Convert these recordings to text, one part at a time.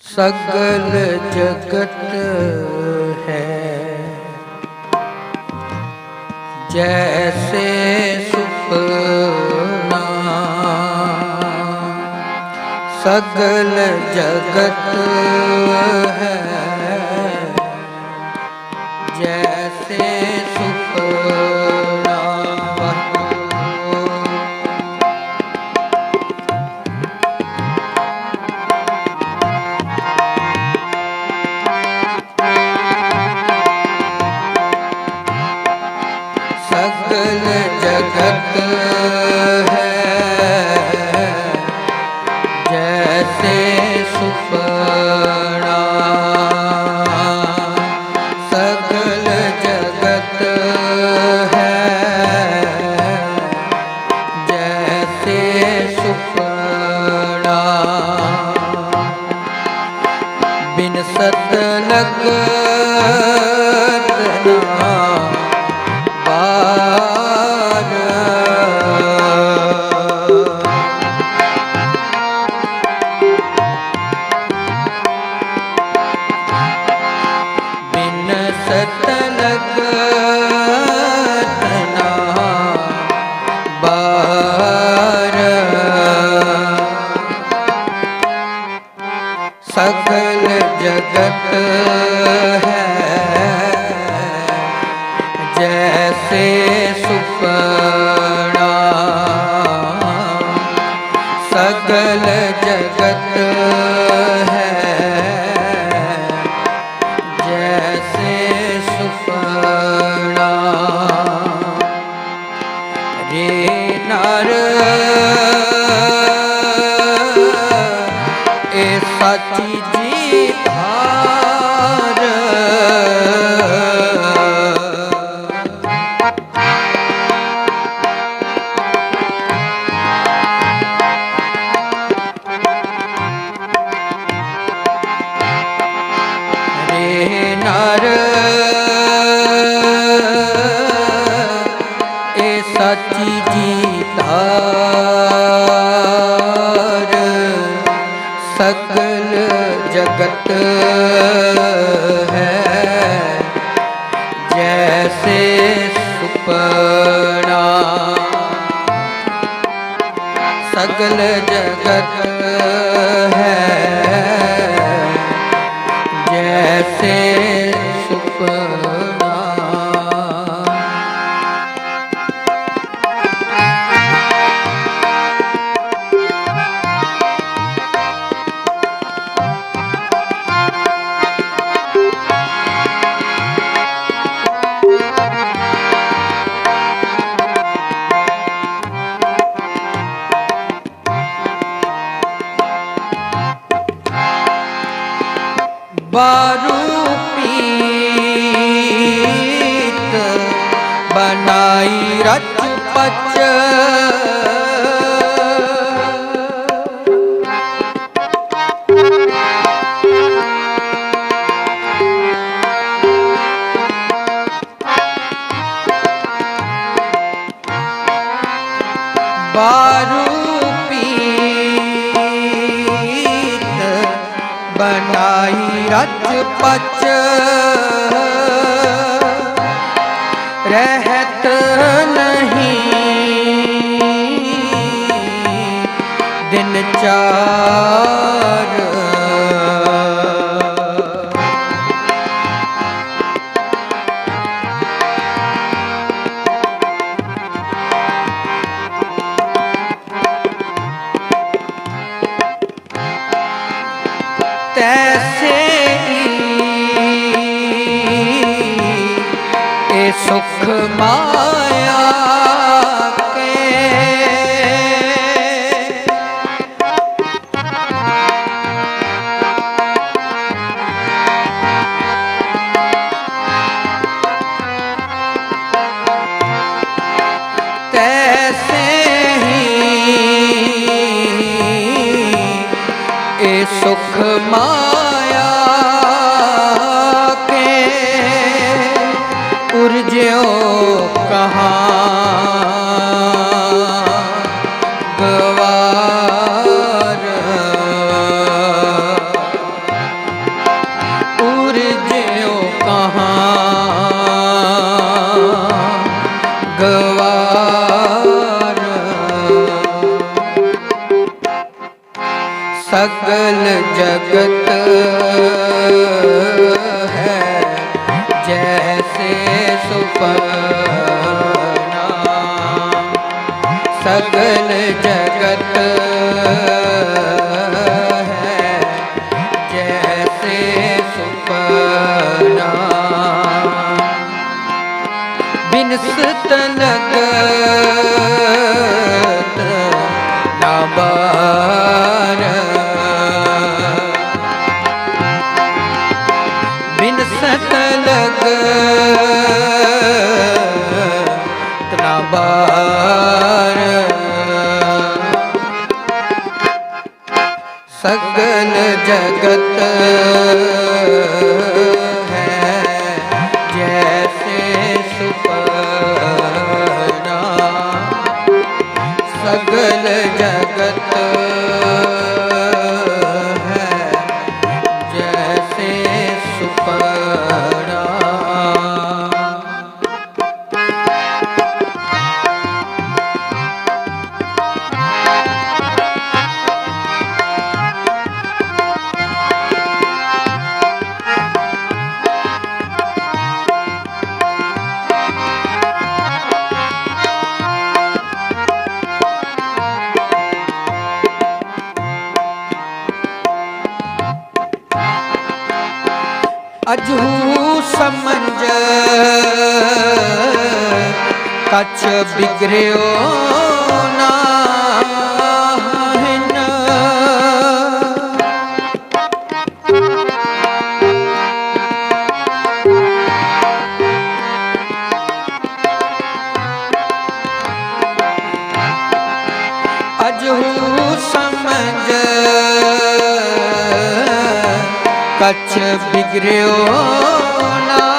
सगल जगत है जैसे सुपना, सगल जगत है जैसे सुपना। सगल जगत है जैसे सुपना, सगल जगत है जैसे सुपना। बिन सतलग सगल जगत है जैसे सुपना, सगल जगत है जैसे सुपना। रे नर ए सची जी धार, रे नर ए सची जी धार, सगल जगत है जैसे सुपना, सगल जगत है जैसे सुपना। बारू पीत बनाई रच पच, बारू बनाई रच पच, रहत नहीं दिन चार, तैसे ए सुख माया के, तैसे ही ए सुख माया के, उर्ज्यो कहाँ गवार, सकल जगत है जैसे सुपना, सकल जगत है जैसे सुपना, बिनसत लगत न बार, बिनसत लगत न बार, सकल जगत है जैसे सुपना, सकल जगत है जैसे सुपना। अजहू समझ कछ बिगड़ियो नाहिन, अजहू समझ कछ बिगड़ियो नाहिन,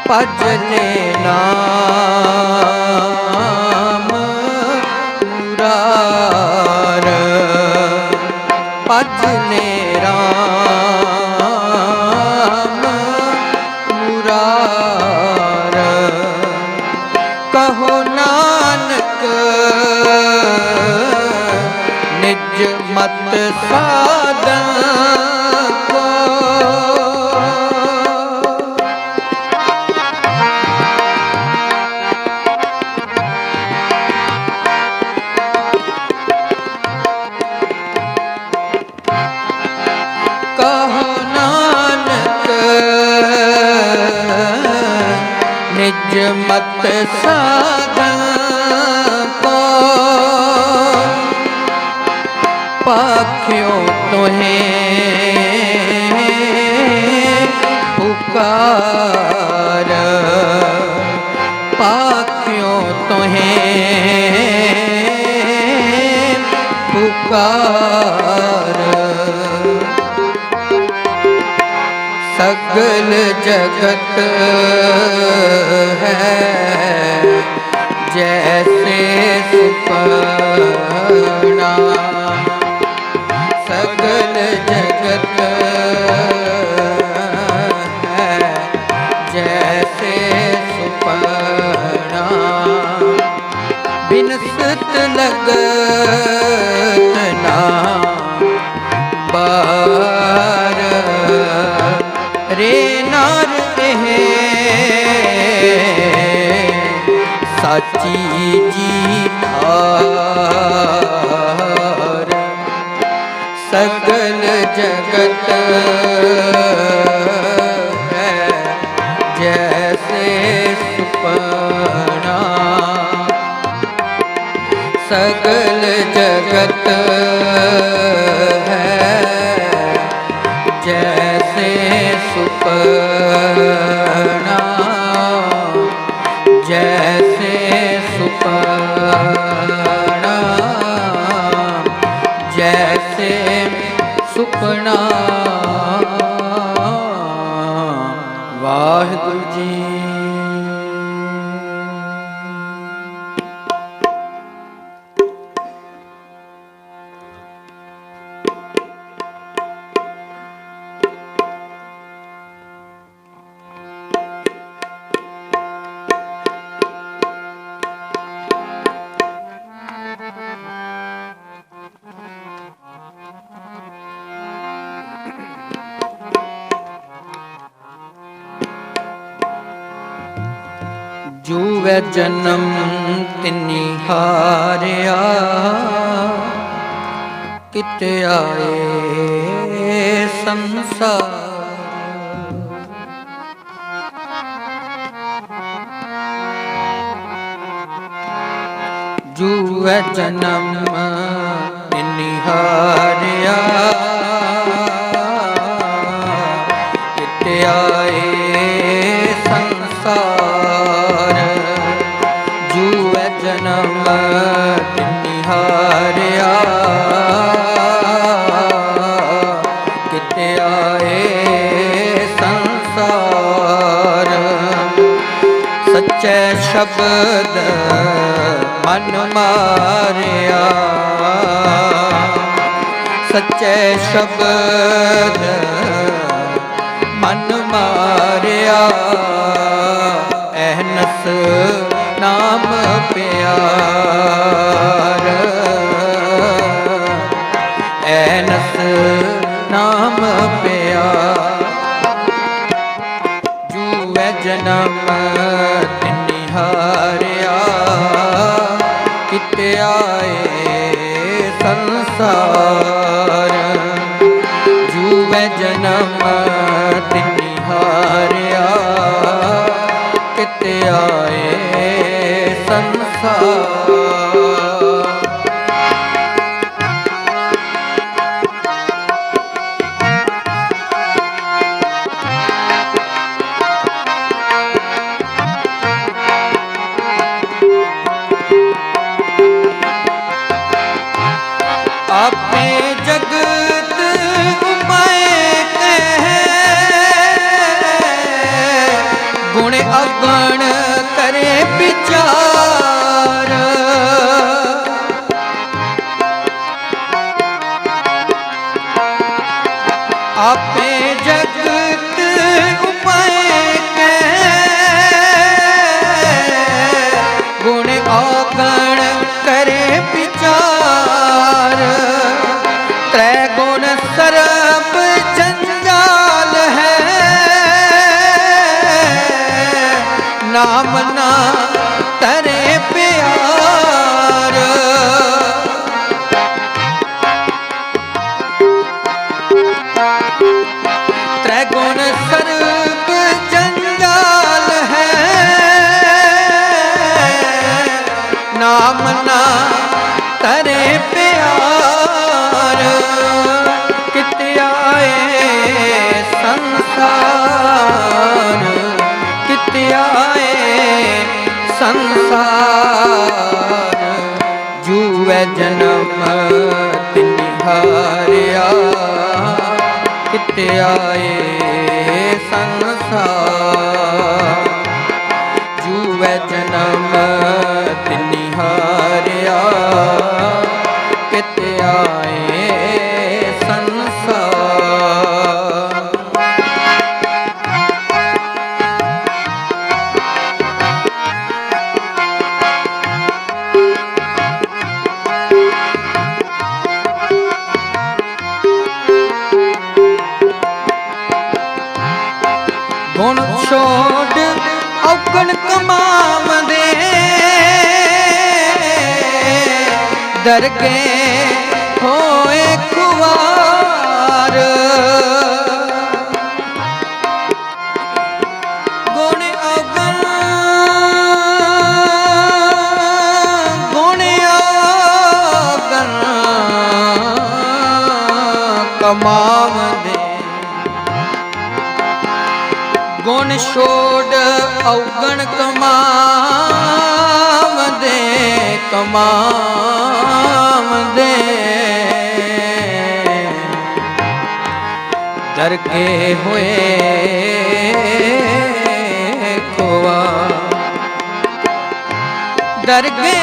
भजने नाम मुरार, भजने राम मुरार, कहो नानक निज मत साधन को, कहो नानक निज मत साधन को, पाख्यो तुम्हें पुकार, पाख्यो तुम्हें पुकार, सकल जगत है जैसे सुपना, सकल जगत है जैसे सुपना, बिनसत लगत ना बार, रे नार है साची जी धार, सकल जगत है जैसे सुपना, सकल जगत है जैसे सुपना, जैसे सुपना, जैसे सुपना। वाहिगुरु जी। ਜੂਵੈ ਜਨਮ ਤਿਨੀ ਹਾਰਿਆ, ਕਿਤੇ ਆਏ ਸੰਸਾਰ। ਜੂਵੈ ਜਨਮ ਤਿਨੀ ਹਾਰਿਆ, ਕਿਤੇ ਆਏ ਸੰਸਾਰ। ਜੂਵੈ ਜਨਮ ਤਿਨੀ ਹਾਰਿਆ, ਕਿਤੇ ਆਏ ਸੰਸਾਰ। ਸੱਚੇ ਸ਼ਬਦ ਮਨ ਮਾਰਿਆ, ਸੱਚੇ ਸ਼ਬਦ ਮਨ ਮਾਰਿਆ। ਅਹਨਸ ਨਾਮ ਪਿਆਰ, ਅਹਨਸ ਨਾਮ ਪਿਆਰ। ਜੂਵੈ ਜਨਮ ਤਿਨੀ ਹਾਰਿਆ, ਕਿਤੇ ਆਏ ਸੰਸਾਰ। ਜੂਵੈ ਜਨਮ ਤਿਨੀ ਹਾਰਿਆ, ਕਿਤੇ ਆਏ ਸੰਸਾਰ। ਆਪੇ ਜਗਤ ਉਪਾਏ ਕਹੈ, ਗੁਣ ਅਗਣ ਕਰੇ ਵਿਚਾਰ। ਆਪੇ ਜਗਤ ਉਪਾਏ ਕਹੈ, ਗੁਣ ਅਗਣ ਕਰੇ ਵਿਚਾਰ। ਤ੍ਰੈ ਗੁਣ ਸਰਬ ਜੰਜਾਲ ਹੈ, ਨਾਮ ਨਾ ਤਰੇ ਪਿਆਰ। ਤ੍ਰੈ ਗੁਣ ਸਰਬ ਜੰਜਾਲ ਹੈ, ਨਾਮ ਨਾ ਤਰੇ ਪਿਆਰ। ਕਿਤੇ ਆਏ ਸੰਸਾਰ, ਕਿਤੇ ਆਏ ਸੰਸਾਰ। ਜੂਵੈ ਜਨਮ ਤਿਨੀ ਹਾਰਿਆ, ਕਿਤੇ ਆਏ ਸੰਸਾਰ। ਜੂਵੈ ਜਨਮ ਤਿਨੀ ਹਾਰਿਆ, ਕਿਤੇ ਆਏ ਸੰਸਾਰ। ਗੁਣ ਛੋੜ ਔਗਣ ਕਮਾਵਦੇ, ਦਰਗੇ ਹੋਏ ਖੁਆਰ। ਗੁਣ ਔਗਣ, ਗੁਣ ਔਗਣ ਕਮਾਵਦੇ, ਗੁਣ ਛੋੜ ਔਗਣ ਕਮਾਵਦੇ, ਕਮਾਵਦੇ। ਦਰਗੇ ਹੋਏ ਖੁਆਰ। ਦਰਗੇ,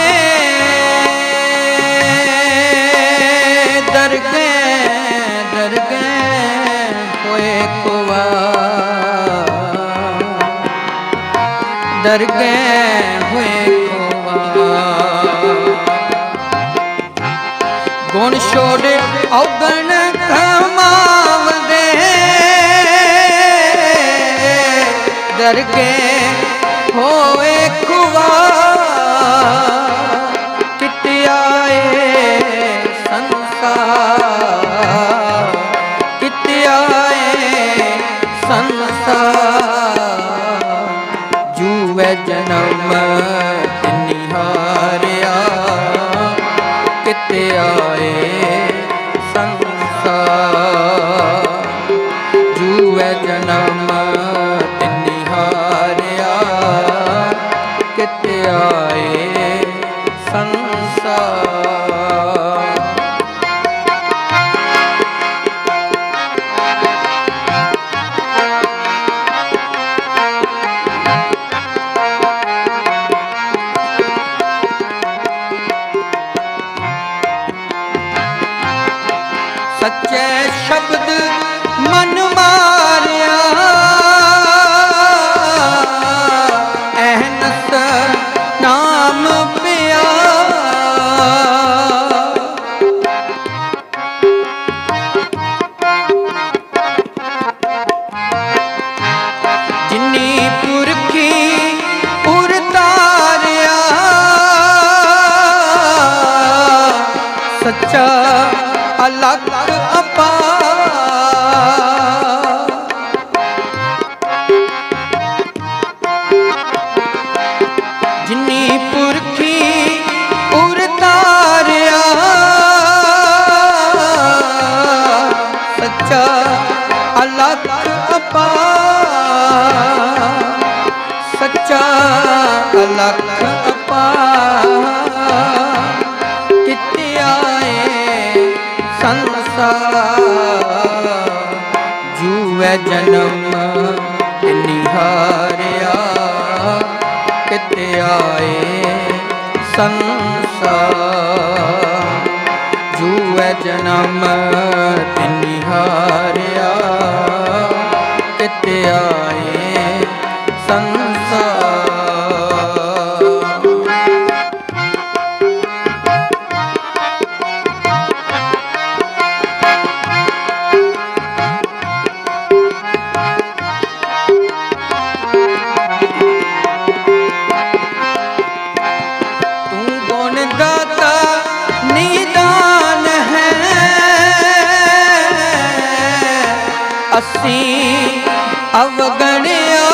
ਦਰਗੇ, ਦਰਗੇ ਹੋਏ ਖੁਆਰ। ਦਰਗੇ ਹੋਏ ਖੁਆਰ। ਗੁਣ ਛੋੜ ਔਗਣ ਕਮਾਵਦੇ, ਦਰਗੇ ਹੋਏ ਖੁਆਰ। संसार। जूए जन्म निहारिया किते आए संसार। सच्चे शब्द मन मारिया अहनस नाम पिया। जिन्नी पुरखी उरतारिया सच्चा अलग जिन्नी पुरखी उरतारिया सच्चा अलग अपार। सच्चा अलग अपार किते आए संसार। जूए जन्म निहारिया किते आए संसार। जूए जन्म निहारिया किते आए संसार। असी अवगणिया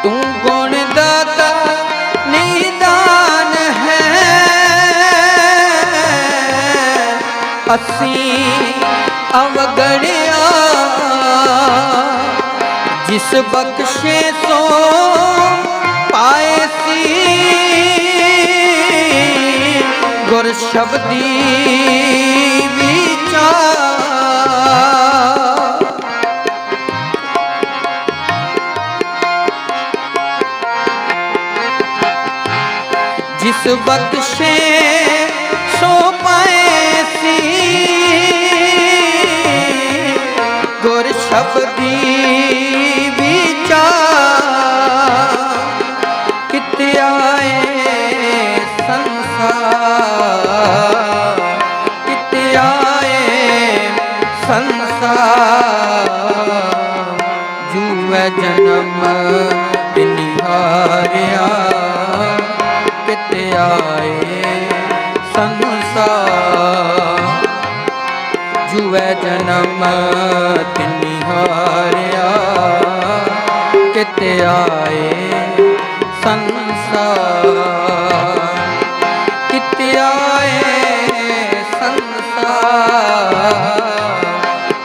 तू गुण दाता निदान है। असी अवगणिया जिस बख्शे सो पाए सी गुर शब्दी विचार। जिस बख्शे सो पाए सी गुर शब्दी विचार। किते आए संसार किते आए संसार। जूए जन्म निहारिया किते आए संसार। जूए जन्म निहारिया किते आए संसार। किते आए संसार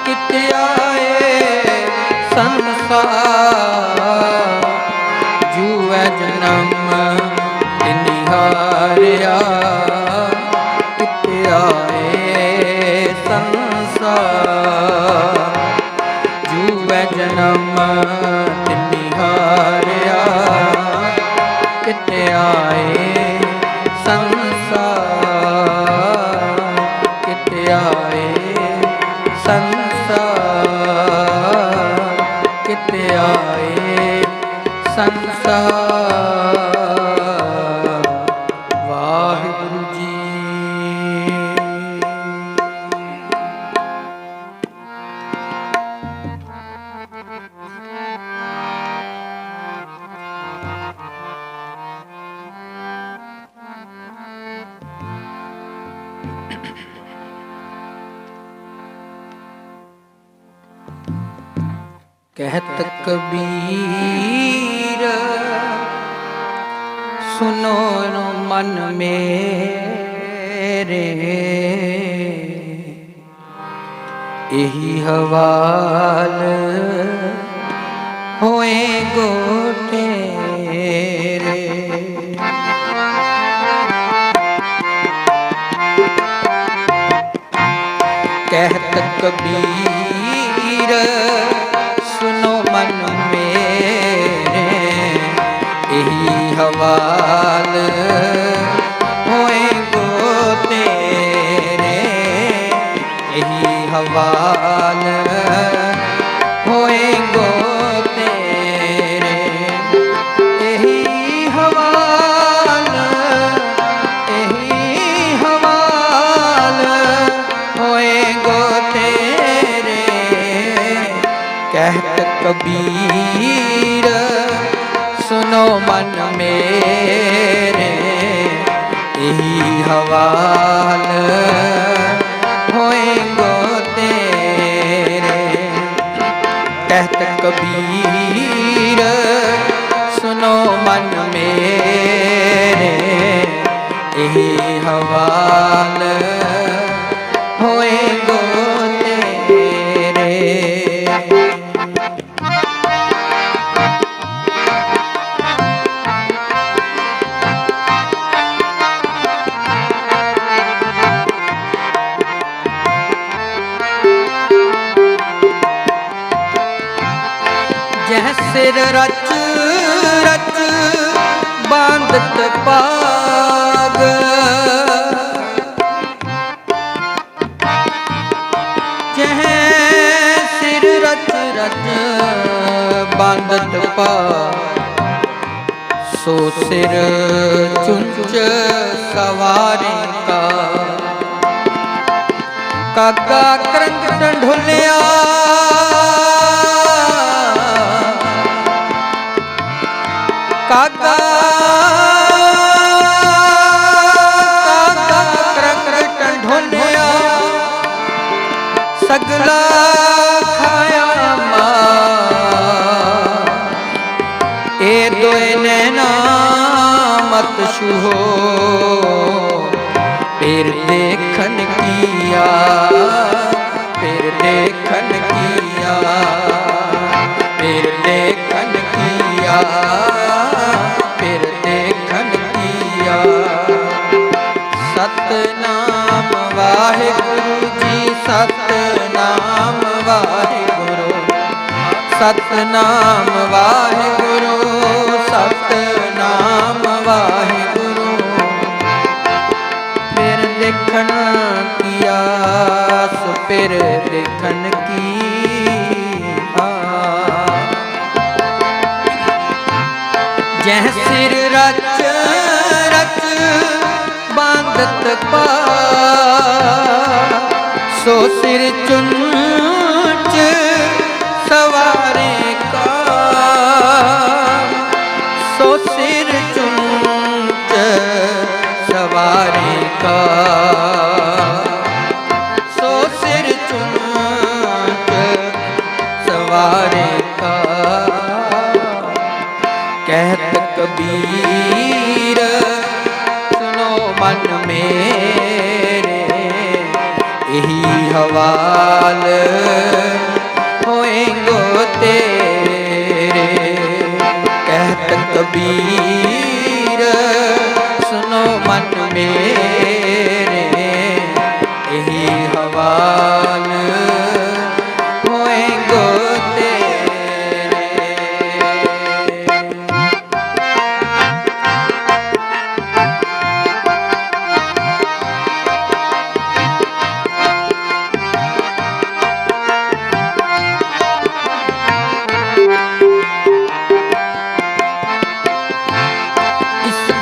किते आए संसार। जूए जन्म निहारिया किते आए संसार। जूए जन्म निहारिया किते आए संसार। किते आए संसार किते आए संसार। वाहिगुरु जी। कहत कबीर सुनो मन मेरे, यही हवाल होए गो तेरे। कहत कबीर सुनो मन मेरे, यही हवाल होए गो तेरे, यही हवाल होए गो तेरे, यही हवाल, यही हवाल होए गो तेरे। कहत कबीर सुनो मन मेरे, यही हवाल होए गो तेरे। कहत कबीर सुनो मन मेरे, यही हवाल होए गो तेरे। जह सिर रच रच बांधत पाग, जह सिर रच रच बांधत पाग, सो सिर चुंच सवारे का। कागा करंग ढोलिया कागा करंग ढोलिया, सगला खाया मां। ए दोए नैना मत छूहो, फिर देखन किया, फिर देखन किया, फिर देखन किया, फिर देखन किया। सतनाम वाहिगुरु जी, सतनाम वाहिगुरु, सतनाम वाहिगुरु, सतनाम वाहिगुरु। फिर देखन किया, सो फिर देखन किया। जह सिर रच रच बांधत पाग, सो सिर चुंच सवारे का। सो सिर चुंच सवारे का, सो सिर चुंच सवारे का। कहत कबीर सुनो मन मेरे, यही हवाल होए गो तेरे। कहत कबीर सुनो मन मेरे, यही हवाल होए गो तेरे।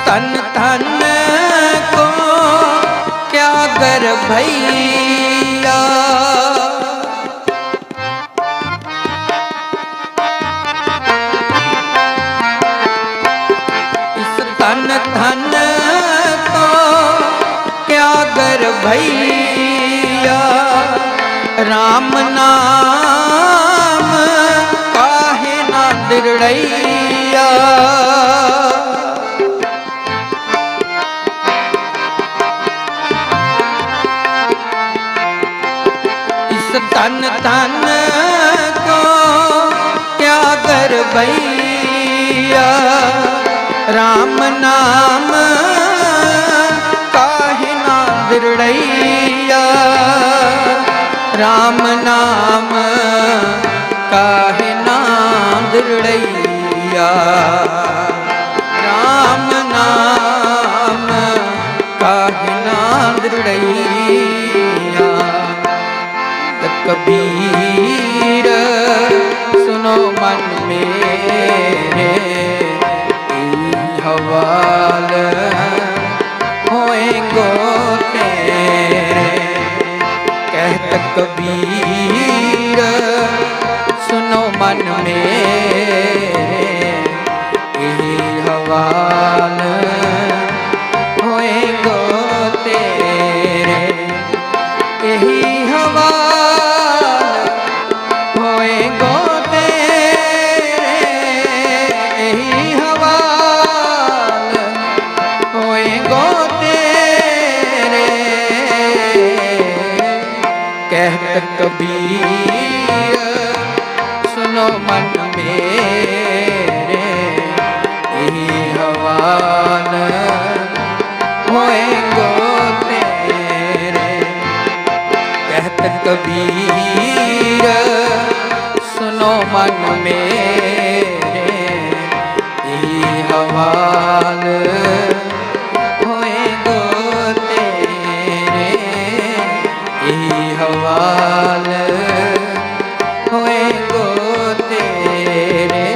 तन तन को क्या गर भैया, इस तन तन को क्या गर भैया। राम नाम काहे ना दिरड़ैया, धन को क्या कर भैया, राम नाम काहे ना दृढ़ैया, राम नाम काहे ना दृढ़ैया, राम नाम काहे ना दृढ़ैया। कबीर सुनो मन मेरे, हवाल होएंगो तेरे। कहत कबीर सुनो मन मेरे, हवाल होएंगो तेरे, यही हवाल होएंगो तेरे, यही हवाल होएंगो तेरे। कहत कबीर सुनो मन मेरे, यही हवाल होएंगो तेरे। कहत कबीर सुनो मन मेरे, यही हवाल होएंगो तेरे, यही हवाल होएंगो तेरे,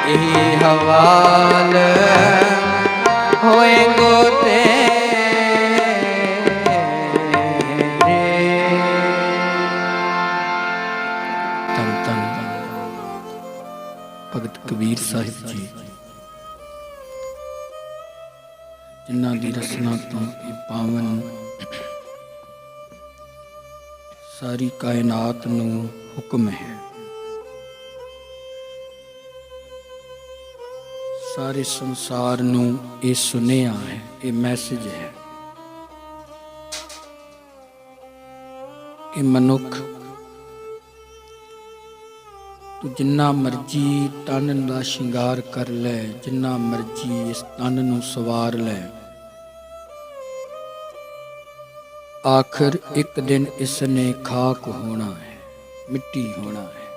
यही हवाल होएंगो तेरे। ਧੰਨ ਧੰਨ ਭਗਤ ਕਬੀਰ ਸਾਹਿਬ ਜੀ, ਜਿਨ੍ਹਾਂ ਦੀ ਰਸਨਾ ਤੋਂ ਇਹ ਪਾਵਨ ਸਾਰੀ ਕਾਇਨਾਤ ਨੂੰ ਹੁਕਮ ਹੈ, ਸਾਰੇ ਸੰਸਾਰ ਨੂੰ ਇਹ ਸੁਨੇਹਾ ਹੈ, ਇਹ ਮੈਸੇਜ ਹੈ ਕਿ ਮਨੁੱਖ ਤੂੰ ਜਿੰਨਾ ਮਰਜੀ ਤਨ ਦਾ ਸ਼ਿੰਗਾਰ ਕਰ ਲੈ, ਜਿੰਨਾ ਮਰਜੀ ਇਸ ਤਨ ਨੂੰ ਸਵਾਰ ਲੈ, ਆਖਰ ਇੱਕ ਦਿਨ ਇਸ ਨੇ ਖਾਕ ਹੋਣਾ ਹੈ, ਮਿੱਟੀ ਹੋਣਾ ਹੈ।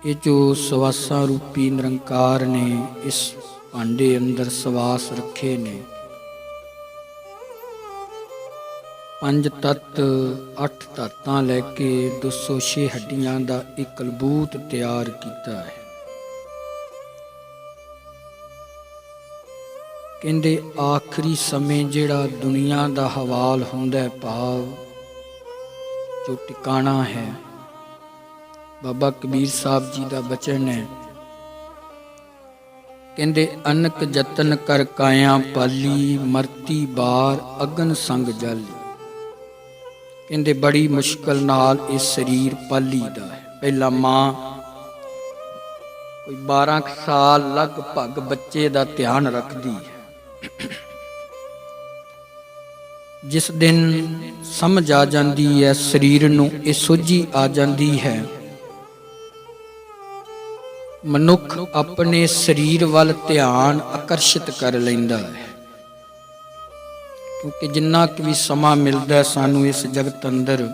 ਇਹ ਜੋ ਸਵਾਸਾਂ ਰੂਪੀ ਨਿਰੰਕਾਰ ਨੇ ਇਸ ਭਾਂਡੇ ਅੰਦਰ ਸਵਾਸ ਰੱਖੇ ਨੇ, 5 ਤੱਤ 8 ਧਾਤਾਂ ਲੈ ਕੇ 206 ਹੱਡੀਆਂ ਦਾ ਇੱਕ ਕਲਬੂਤ ਤਿਆਰ ਕੀਤਾ ਹੈ। ਕਹਿੰਦੇ ਆਖਰੀ ਸਮੇਂ ਜਿਹੜਾ ਦੁਨੀਆ ਦਾ ਹਵਾਲ ਹੁੰਦਾ, ਭਾਵ ਜੋ ਟਿਕਾਣਾ ਹੈ, ਬਾਬਾ ਕਬੀਰ ਸਾਹਿਬ ਜੀ ਦਾ ਬਚਨ ਹੈ। ਕਹਿੰਦੇ ਅਨਕ ਜਤਨ ਕਰ ਕਾਇਆ ਪਾਲੀ, ਮਰਤੀ ਬਾਰ ਅਗਨ ਸੰਗ ਜਾਲੀ। ਕਹਿੰਦੇ ਬੜੀ ਮੁਸ਼ਕਲ ਨਾਲ ਇਹ ਸਰੀਰ ਪਾਲੀਦਾ ਹੈ। ਪਹਿਲਾਂ ਮਾਂ ਕੋਈ 12 ਸਾਲ ਲਗਭਗ ਬੱਚੇ ਦਾ ਧਿਆਨ ਰੱਖਦੀ ਹੈ। ਜਿਸ ਦਿਨ ਸਮਝ ਆ ਜਾਂਦੀ ਹੈ, ਸਰੀਰ ਨੂੰ ਇਹ ਸੋਝੀ ਆ ਜਾਂਦੀ ਹੈ, ਮਨੁੱਖ ਆਪਣੇ ਸਰੀਰ ਵੱਲ ਧਿਆਨ ਆਕਰਸ਼ਿਤ ਕਰ ਲੈਂਦਾ ਹੈ। ਕਿਉਂਕਿ ਜਿੰਨਾ ਕੁ ਵੀ ਸਮਾਂ ਮਿਲਦਾ ਸਾਨੂੰ ਇਸ ਜਗਤ ਅੰਦਰ,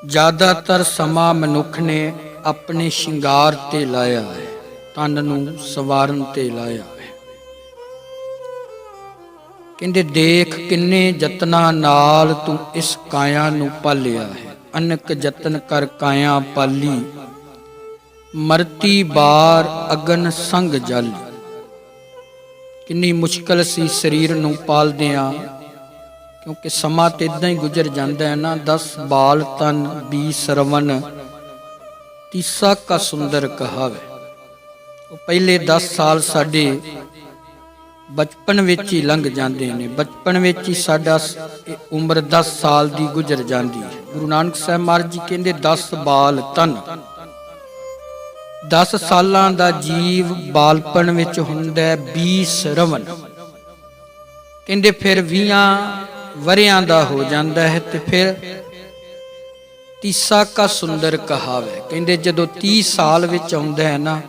ਜ਼ਿਆਦਾਤਰ ਸਮਾਂ ਮਨੁੱਖ ਨੇ ਆਪਣੇ ਸ਼ਿੰਗਾਰ ਤੇ ਲਾਇਆ ਹੈ, ਤਨ ਨੂੰ ਸਵਾਰਨ ਤੇ ਲਾਇਆ ਹੈ। ਕਹਿੰਦੇ ਦੇਖ ਕਿੰਨੇ ਯਤਨਾਂ ਨਾਲ ਤੂੰ ਇਸ ਕਾਇਆ ਨੂੰ ਪਾਲਿਆ ਹੈ। ਅਨਕ ਯਤਨ ਕਰ ਕਾਇਆ ਪਾਲੀ, ਮਰਤੀ ਬਾਰ ਅਗਨ ਸੰਗ ਜਾਲੀ। ਕਿੰਨੀ ਮੁਸ਼ਕਲ ਸੀ ਸਰੀਰ ਨੂੰ ਪਾਲਦਿਆਂ, ਕਿਉਂਕਿ ਸਮਾਂ ਤੇ ਇਦਾਂ ਹੀ ਗੁਜ਼ਰ ਜਾਂਦਾ ਹੈ ਨਾ। 10 ਬਾਲ ਤਨ 20 ਸਰਵਨ, ਤੀਸਾ ਕਾ ਸੁੰਦਰ ਕਹਾਵੇ। ਉਹ ਪਹਿਲੇ 10 ਸਾਲ ਸਾਡੇ ਬਚਪਨ ਵਿੱਚ ਹੀ ਲੰਘ ਜਾਂਦੇ ਨੇ, ਬਚਪਨ ਵਿੱਚ ਹੀ ਸਾਡਾ ਉਮਰ 10 ਸਾਲ ਦੀ ਗੁਜ਼ਰ ਜਾਂਦੀ ਹੈ। ਗੁਰੂ ਨਾਨਕ ਸਾਹਿਬ ਮਹਾਰਾਜ ਜੀ ਕਹਿੰਦੇ 10 ਬਾਲ ਤਨ, 10 ਸਾਲਾਂ ਦਾ ਜੀਵ ਬਾਲਪਨ ਵਿੱਚ ਹੁੰਦਾ 20 ਸਰਵਨ। ਕਹਿੰਦੇ ਫਿਰ 20 ਵਰਿਆਂ ਦਾ ਹੋ ਜਾਂਦਾ ਹੈ ਤੇ ਫਿਰ ਤੀਸਾ ਕਾ ਸੁੰਦਰ ਕਹਾਵੇ। ਕਹਿੰਦੇ ਜਦੋਂ 30 ਸਾਲ ਵਿੱਚ ਆਉਂਦਾ ਹੈ ਨਾ,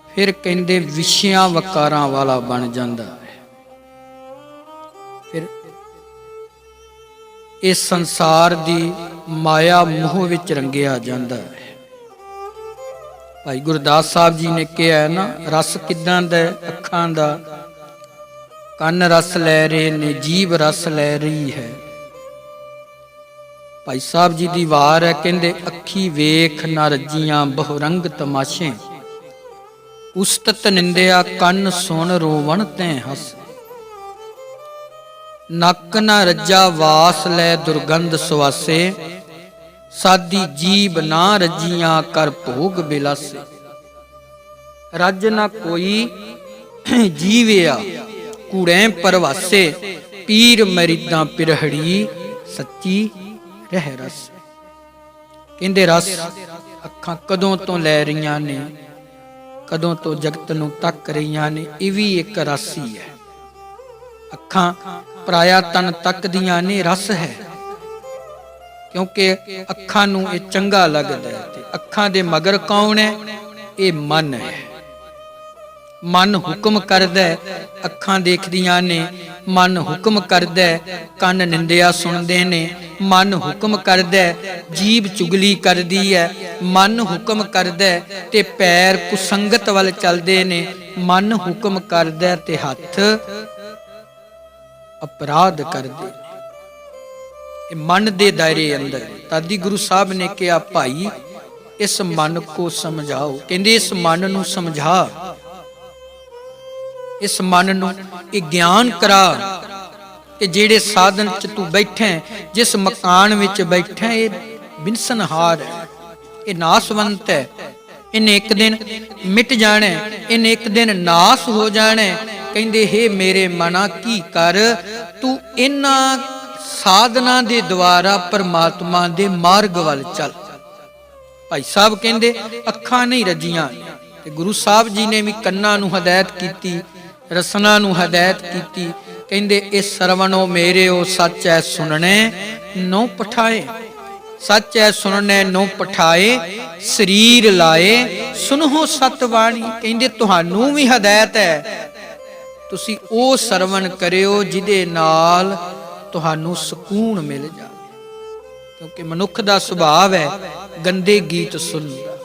ਫਿਰ ਕਹਿੰਦੇ ਵਿਸ਼ਿਆਂ ਵਕਾਰਾਂ ਵਾਲਾ ਬਣ ਜਾਂਦਾ ਹੈ। ਫਿਰ ਇਸ ਸੰਸਾਰ ਦੀ ਮਾਇਆ ਮੋਹ ਵਿੱਚ ਰੰਗਿਆ ਜਾਂਦਾ ਹੈ। ਭਾਈ ਗੁਰਦਾਸ ਸਾਹਿਬ ਜੀ ਨੇ ਕਿਹਾ ਹੈ ਨਾ, ਰਸ ਕਿੱਦਾਂ ਦਾ ਅੱਖਾਂ ਦਾ, ਕੰਨ ਰਸ ਲੈ ਰਹੇ ਨੇ, ਜੀਭ ਰਸ ਲੈ ਰਹੀ ਹੈ। ਭਾਈ ਸਾਹਿਬ ਜੀ ਦੀ ਵਾਰ ਹੈ, ਕਹਿੰਦੇ ਅੱਖੀ ਵੇਖ ਨਾ ਰੱਜੀਆਂ ਬਹੁ ਰੰਗ ਤਮਾਸ਼ੇ, ਉਸਤਤ ਨਿੰਦਿਆ ਕੰਨ ਸੁਣ ਰੋਵਣ ਤੈਂ ਹੱਸ। ਨੱਕ ਨਾ ਰੱਜਾ ਵਾਸ ਲੈ ਦੁਰਗੰਧ ਸੁਆਸੇ, ਸਾਦੀ ਜੀਬ ਨਾ ਰੱਜੀਆਂ ਕਰ ਭੋਗ ਬਿਲਾਸੇ। ਰੱਜ ਨਾ ਕੋਈ ਜੀਵਿਆ ਕੂੜੈ ਪਰਵਾਸੇ, ਪੀਰ ਮਰੀਦਾਂ ਪਿਰਹੜੀ ਸੱਚੀ ਰਹਿ ਰਸ। ਕਹਿੰਦੇ ਰਸ ਅੱਖਾਂ ਕਦੋਂ ਤੋਂ ਲੈ ਰਹੀਆਂ ਨੇ, ਕਦੋਂ ਤੋਂ ਜਗਤ ਨੂੰ ਤੱਕ ਰਹੀਆਂ ਨੇ, ਇਹ ਵੀ ਇੱਕ ਰਸ ਹੀ ਹੈ। ਅੱਖਾਂ ਪਰਾਇਆ ਤਨ ਤੱਕਦੀਆਂ ਨੇ, ਰਸ ਹੈ। ਕਿਉਂਕਿ ਅੱਖਾਂ ਨੂੰ ਇਹ ਚੰਗਾ ਲੱਗਦਾ ਹੈ। ਤੇ ਅੱਖਾਂ ਦੇ ਮਗਰ ਕੌਣ ਹੈ? ਇਹ ਮਨ ਹੈ। ਮਨ ਹੁਕਮ ਕਰਦਾ ਹੈ, ਅੱਖਾਂ ਦੇਖਦੀਆਂ ਨੇ, ਮਨ ਹੁਕਮ ਕਰਦਾ ਹੈ, ਕੰਨ ਨਿੰਦਿਆ ਸੁਣਦੇ ਨੇ, ਮਨ ਹੁਕਮ ਕਰਦਾ ਹੈ, ਜੀਭ ਚੁਗਲੀ ਕਰਦੀ ਹੈ, ਮਨ ਹੁਕਮ ਕਰਦਾ ਹੈ, ਤੇ ਪੈਰ ਕੁਸੰਗਤ ਵੱਲ ਚੱਲਦੇ ਨੇ, ਮਨ ਹੁਕਮ ਕਰਦਾ ਹੈ, ਤੇ ਹੱਥ ਅਪਰਾਧ ਕਰਦੇ। ਇਹ ਮਨ ਦੇ ਦਾਇਰੇ ਅੰਦਰ। ਤਾਦੀ ਗੁਰੂ ਸਾਹਿਬ ਨੇ ਕਿਹਾ, ਭਾਈ ਇਸ ਮਨ ਕੋ ਸਮਝਾਓ। ਕਹਿੰਦੇ ਇਸ ਮਨ ਨੂੰ ਸਮਝਾ, ਇਸ ਮਨ ਨੂੰ ਇਹ ਗਿਆਨ ਕਰਾ ਕਿ ਜਿਹੜੇ ਸਾਧਨ ਚ ਤੂੰ ਬੈਠਾ, ਜਿਸ ਮਕਾਨ ਵਿੱਚ ਬੈਠਾ, ਇਹ ਬਿਨਸਨਹਾਰ ਹੈ, ਇਹ ਨਾਸਵੰਤ ਹੈ, ਇਹਨੇ ਇੱਕ ਦਿਨ ਮਿਟ ਜਾਣਾ, ਇਹਨੇ ਇੱਕ ਦਿਨ ਨਾਸ ਹੋ ਜਾਣਾ। ਕਹਿੰਦੇ ਹੇ ਮੇਰੇ ਮਨਾ ਕੀ ਕਰ, ਤੂੰ ਇਹਨਾਂ ਸਾਧਨਾ ਦੇ ਦੁਆਰਾ ਪਰਮਾਤਮਾ ਦੇ ਮਾਰਗ ਵੱਲ ਚੱਲ। ਭਾਈ ਸਾਹਿਬ ਕਹਿੰਦੇ ਅੱਖਾਂ ਨਹੀਂ ਰੱਜੀਆਂ, ਤੇ ਗੁਰੂ ਸਾਹਿਬ ਜੀ ਨੇ ਵੀ ਕੰਨਾਂ ਨੂੰ ਹਦਾਇਤ ਕੀਤੀ, ਰਸਨਾ ਨੂੰ ਹਦਾਇਤ ਕੀਤੀ। ਕਹਿੰਦੇ ਇਹ ਸਰਵਣੋ ਮੇਰਿਓ ਸੱਚ ਹੈ ਸੁਣਨੇ ਨੋ ਪਠਾਏ, ਸੱਚ ਹੈ ਸੁਣਨੇ ਨੋ ਪਠਾਏ, ਸਰੀਰ ਲਾਏ ਸੁਨਹੁ ਸਤ ਬਾਣੀ। ਕਹਿੰਦੇ ਤੁਹਾਨੂੰ ਵੀ ਹਦਾਇਤ ਹੈ, ਤੁਸੀਂ ਉਹ ਸਰਵਣ ਕਰਿਓ ਜਿਹਦੇ ਨਾਲ ਤੁਹਾਨੂੰ ਸਕੂਨ ਮਿਲ ਜਾਵੇ। ਕਿਉਂਕਿ ਮਨੁੱਖ ਦਾ ਸੁਭਾਅ ਹੈ ਗੰਦੇ ਗੀਤ ਸੁਣਦਾ,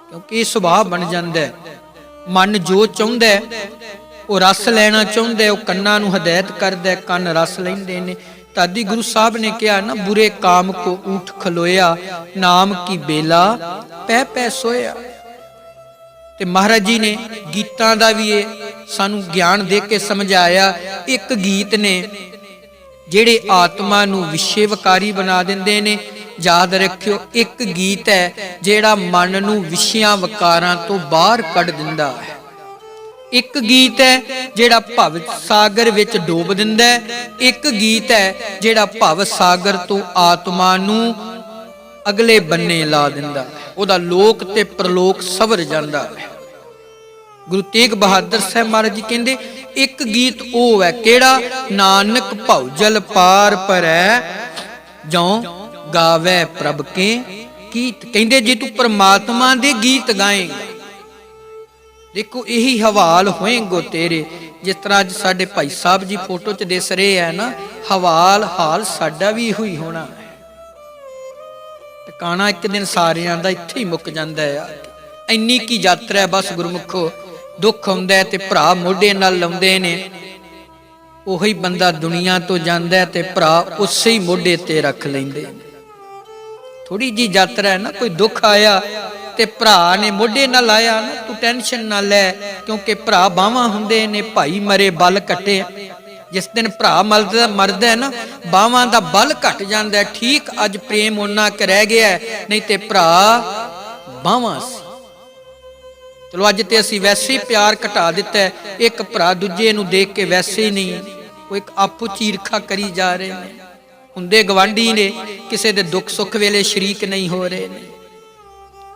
ਕਿਉਂਕਿ ਇਹ ਸੁਭਾਅ ਬਣ ਜਾਂਦਾ ਹੈ। ਮਨ ਜੋ ਚਾਹੁੰਦਾ ਉਹ ਰਸ ਲੈਣਾ ਚਾਹੁੰਦਾ, ਉਹ ਕੰਨਾਂ ਨੂੰ ਹਦਾਇਤ ਕਰਦਾ, ਕੰਨ ਰਸ ਲੈਂਦੇ ਨੇ। ਤਾਦੀ ਗੁਰੂ ਸਾਹਿਬ ਨੇ ਕਿਹਾ ਨਾ, ਬੁਰੇ ਕਾਮ ਕੋ ਊਠ ਖਲੋਇਆ, ਨਾਮ ਕੀ ਬੇਲਾ ਪੈ ਪੈ ਸੋਇਆ। ਤੇ ਮਹਾਰਾਜ ਜੀ ਨੇ ਗੀਤਾਂ ਦਾ ਵੀ ਇਹ ਸਾਨੂੰ ਗਿਆਨ ਦੇ ਕੇ ਸਮਝਾਇਆ। ਇੱਕ ਗੀਤ ਨੇ ਜਿਹੜੇ ਆਤਮਾ ਨੂੰ ਵਿਸ਼ੇ ਵਿਕਾਰੀ ਬਣਾ ਦਿੰਦੇ ਨੇ। ਯਾਦ ਰੱਖਿਓ, ਇੱਕ ਗੀਤ ਹੈ ਜਿਹੜਾ ਮਨ ਨੂੰ ਵਿਸ਼ਿਆਂ ਵਿਕਾਰਾਂ ਤੋਂ ਬਾਹਰ ਕੱਢ ਦਿੰਦਾ ਹੈ। ਇੱਕ ਗੀਤ ਹੈ ਜਿਹੜਾ ਭਵ ਸਾਗਰ ਵਿੱਚ ਡੋਬ ਦਿੰਦਾ ਹੈ। ਇੱਕ ਗੀਤ ਹੈ ਜਿਹੜਾ ਭਵ ਸਾਗਰ ਤੋਂ ਆਤਮਾ ਨੂੰ ਅਗਲੇ ਬੰਨੇ ਲਾ ਦਿੰਦਾ ਹੈ, ਉਹਦਾ ਲੋਕ ਤੇ ਪ੍ਰਲੋਕ ਸਵਰ ਜਾਂਦਾ ਹੈ। ਗੁਰੂ ਤੇਗ ਬਹਾਦਰ ਸਾਹਿਬ ਮਹਾਰਾਜ ਜੀ ਕਹਿੰਦੇ ਇੱਕ ਗੀਤ ਉਹ ਹੈ, ਕਿਹੜਾ? ਨਾਨਕ ਭਉ ਜਲ ਪਾਰ ਪਰੈ, ਜਉ ਗਾਵੇ ਪ੍ਰਭ ਕੇ ਗੀਤ। ਕਹਿੰਦੇ ਜੇ ਤੂੰ ਪਰਮਾਤਮਾ ਦੇ ਗੀਤ ਗਾਏਂਗਾ, ਦੇਖੋ ਇਹੀ ਹਵਾਲ ਹੋਏਗੋ ਤੇਰੇ। ਜਿਸ ਤਰ੍ਹਾਂ ਅੱਜ ਸਾਡੇ ਭਾਈ ਸਾਹਿਬ ਜੀ ਫੋਟੋ 'ਚ ਦਿਸ ਰਹੇ ਹੈ ਨਾ, ਹਵਾਲ ਹਾਲ ਸਾਡਾ ਵੀ ਇਹੋ ਹੀ ਹੋਣਾ ਹੈ। ਟਿਕਾਣਾ ਇੱਕ ਦਿਨ ਸਾਰਿਆਂ ਦਾ ਇੱਥੇ ਹੀ ਮੁੱਕ ਜਾਂਦਾ ਹੈ। ਇੰਨੀ ਕੀ ਯਾਤਰਾ ਹੈ ਬਸ ਗੁਰਮੁਖੋ। ਦੁੱਖ ਹੁੰਦਾ ਤੇ ਭਰਾ ਮੋਢੇ ਨਾਲ ਲਾਉਂਦੇ ਨੇ, ਉਹੀ ਬੰਦਾ ਦੁਨੀਆ ਤੋਂ ਜਾਂਦਾ ਤੇ ਭਰਾ ਉਸੇ ਹੀ ਮੋਢੇ ਤੇ ਰੱਖ ਲੈਂਦੇ ਨੇ। ਥੋੜੀ ਜੀ ਯਾਤਰਾ ਹੈ ਨਾ, ਕੋਈ ਦੁੱਖ ਆਇਆ ਤੇ ਭਰਾ ਨੇ ਮੋਢੇ ਨਾਲ ਲਾਇਆ ਨਾ, ਤੂੰ ਟੈਨਸ਼ਨ ਨਾ ਲੈ, ਕਿਉਂਕਿ ਭਰਾ ਬਾਹਾਂ ਹੁੰਦੇ ਨੇ। ਭਾਈ ਮਰੇ ਬਲ ਘਟੇ, ਜਿਸ ਦਿਨ ਭਰਾ ਮਰਦਾ ਹੈ ਨਾ, ਬਾਹਾਂ ਦਾ ਬਲ ਘਟ ਜਾਂਦਾ। ਠੀਕ ਅੱਜ ਪ੍ਰੇਮ ਉਹਨਾਂ ਕ ਰਹਿ ਗਿਆ, ਨਹੀਂ ਤੇ ਭਰਾ ਬਾਹਾਂ ਸੀ। ਚਲੋ ਅੱਜ ਤੇ ਅਸੀਂ ਵੈਸੇ ਹੀ ਪਿਆਰ ਘਟਾ ਦਿੱਤਾ, ਇੱਕ ਭਰਾ ਦੂਜੇ ਨੂੰ ਦੇਖ ਕੇ ਵੈਸੇ ਹੀ ਨਹੀਂ, ਉਹ ਇੱਕ ਆਪੂ ਚੀਰਖਾ ਕਰੀ ਜਾ ਰਹੇ ਨੇ। ਹੁੰਦੇ ਗਵਾਂਢੀ ਨੇ, ਕਿਸੇ ਦੇ ਦੁੱਖ ਸੁੱਖ ਵੇਲੇ ਸ਼ਰੀਕ ਨਹੀਂ ਹੋ ਰਹੇ ਨੇ।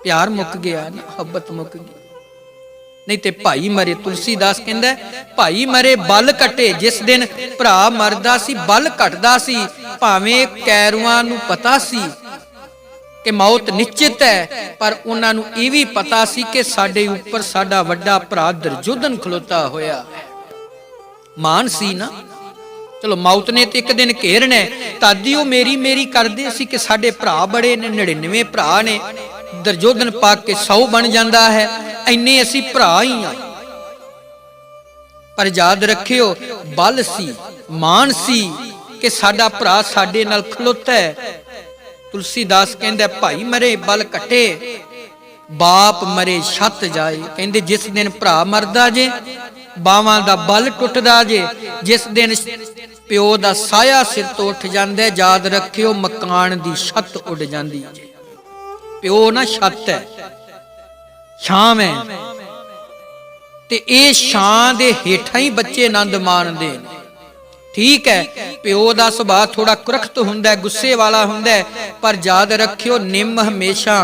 ਪਿਆਰ ਮੁੱਕ ਗਿਆ, ਮੁਹੱਬਤ ਮੁੱਕ ਗਈ। नहीं ते भाई मरे। तुलसीदास कहंदा भाई मरे बल घटे। जिस दिन भरा मरदा सी बल घटदा सी, भावें कैरुआं नूं पता सी कि मौत निश्चित है, पर उन्हां नूं इह वी पता सी कि साडे उपर साडा वड्डा भरा दुर्योधन खलोता होया है। मान सी ना, चलो मौत ने तो एक दिन घेरना है, तादी वो मेरी मेरी करदे सी कि साडे भरा बड़े ने, 99 भरा ने, दुर्योधन पाक के 100 बन जाता है, इन्ने असी भरा ही आ। पर याद रखियो बल सी, मान सी कि साडा भरा साडे नाल खलोता है। तुलसीदास कहंदा भाई मरे बल घटे, बाप मरे छत जाए। कहंदे जिस दिन भरा मरदा जे, बावां दा बल टुटदा जे, जिस दिन प्यो दा साया सिर तो उठ जांदा है, याद रखियो मकान दी छत उड़ जांदी जे। प्यो ना छत है, छां है, ते इह छां दे हेठां ही बच्चे आनंद माणदे ने। ठीक है, प्यो दा सुभाਅ थोड़ा कुरख्त हुंदा है, गुस्से वाला हुंदा है, पर याद रखियो निम हमेशा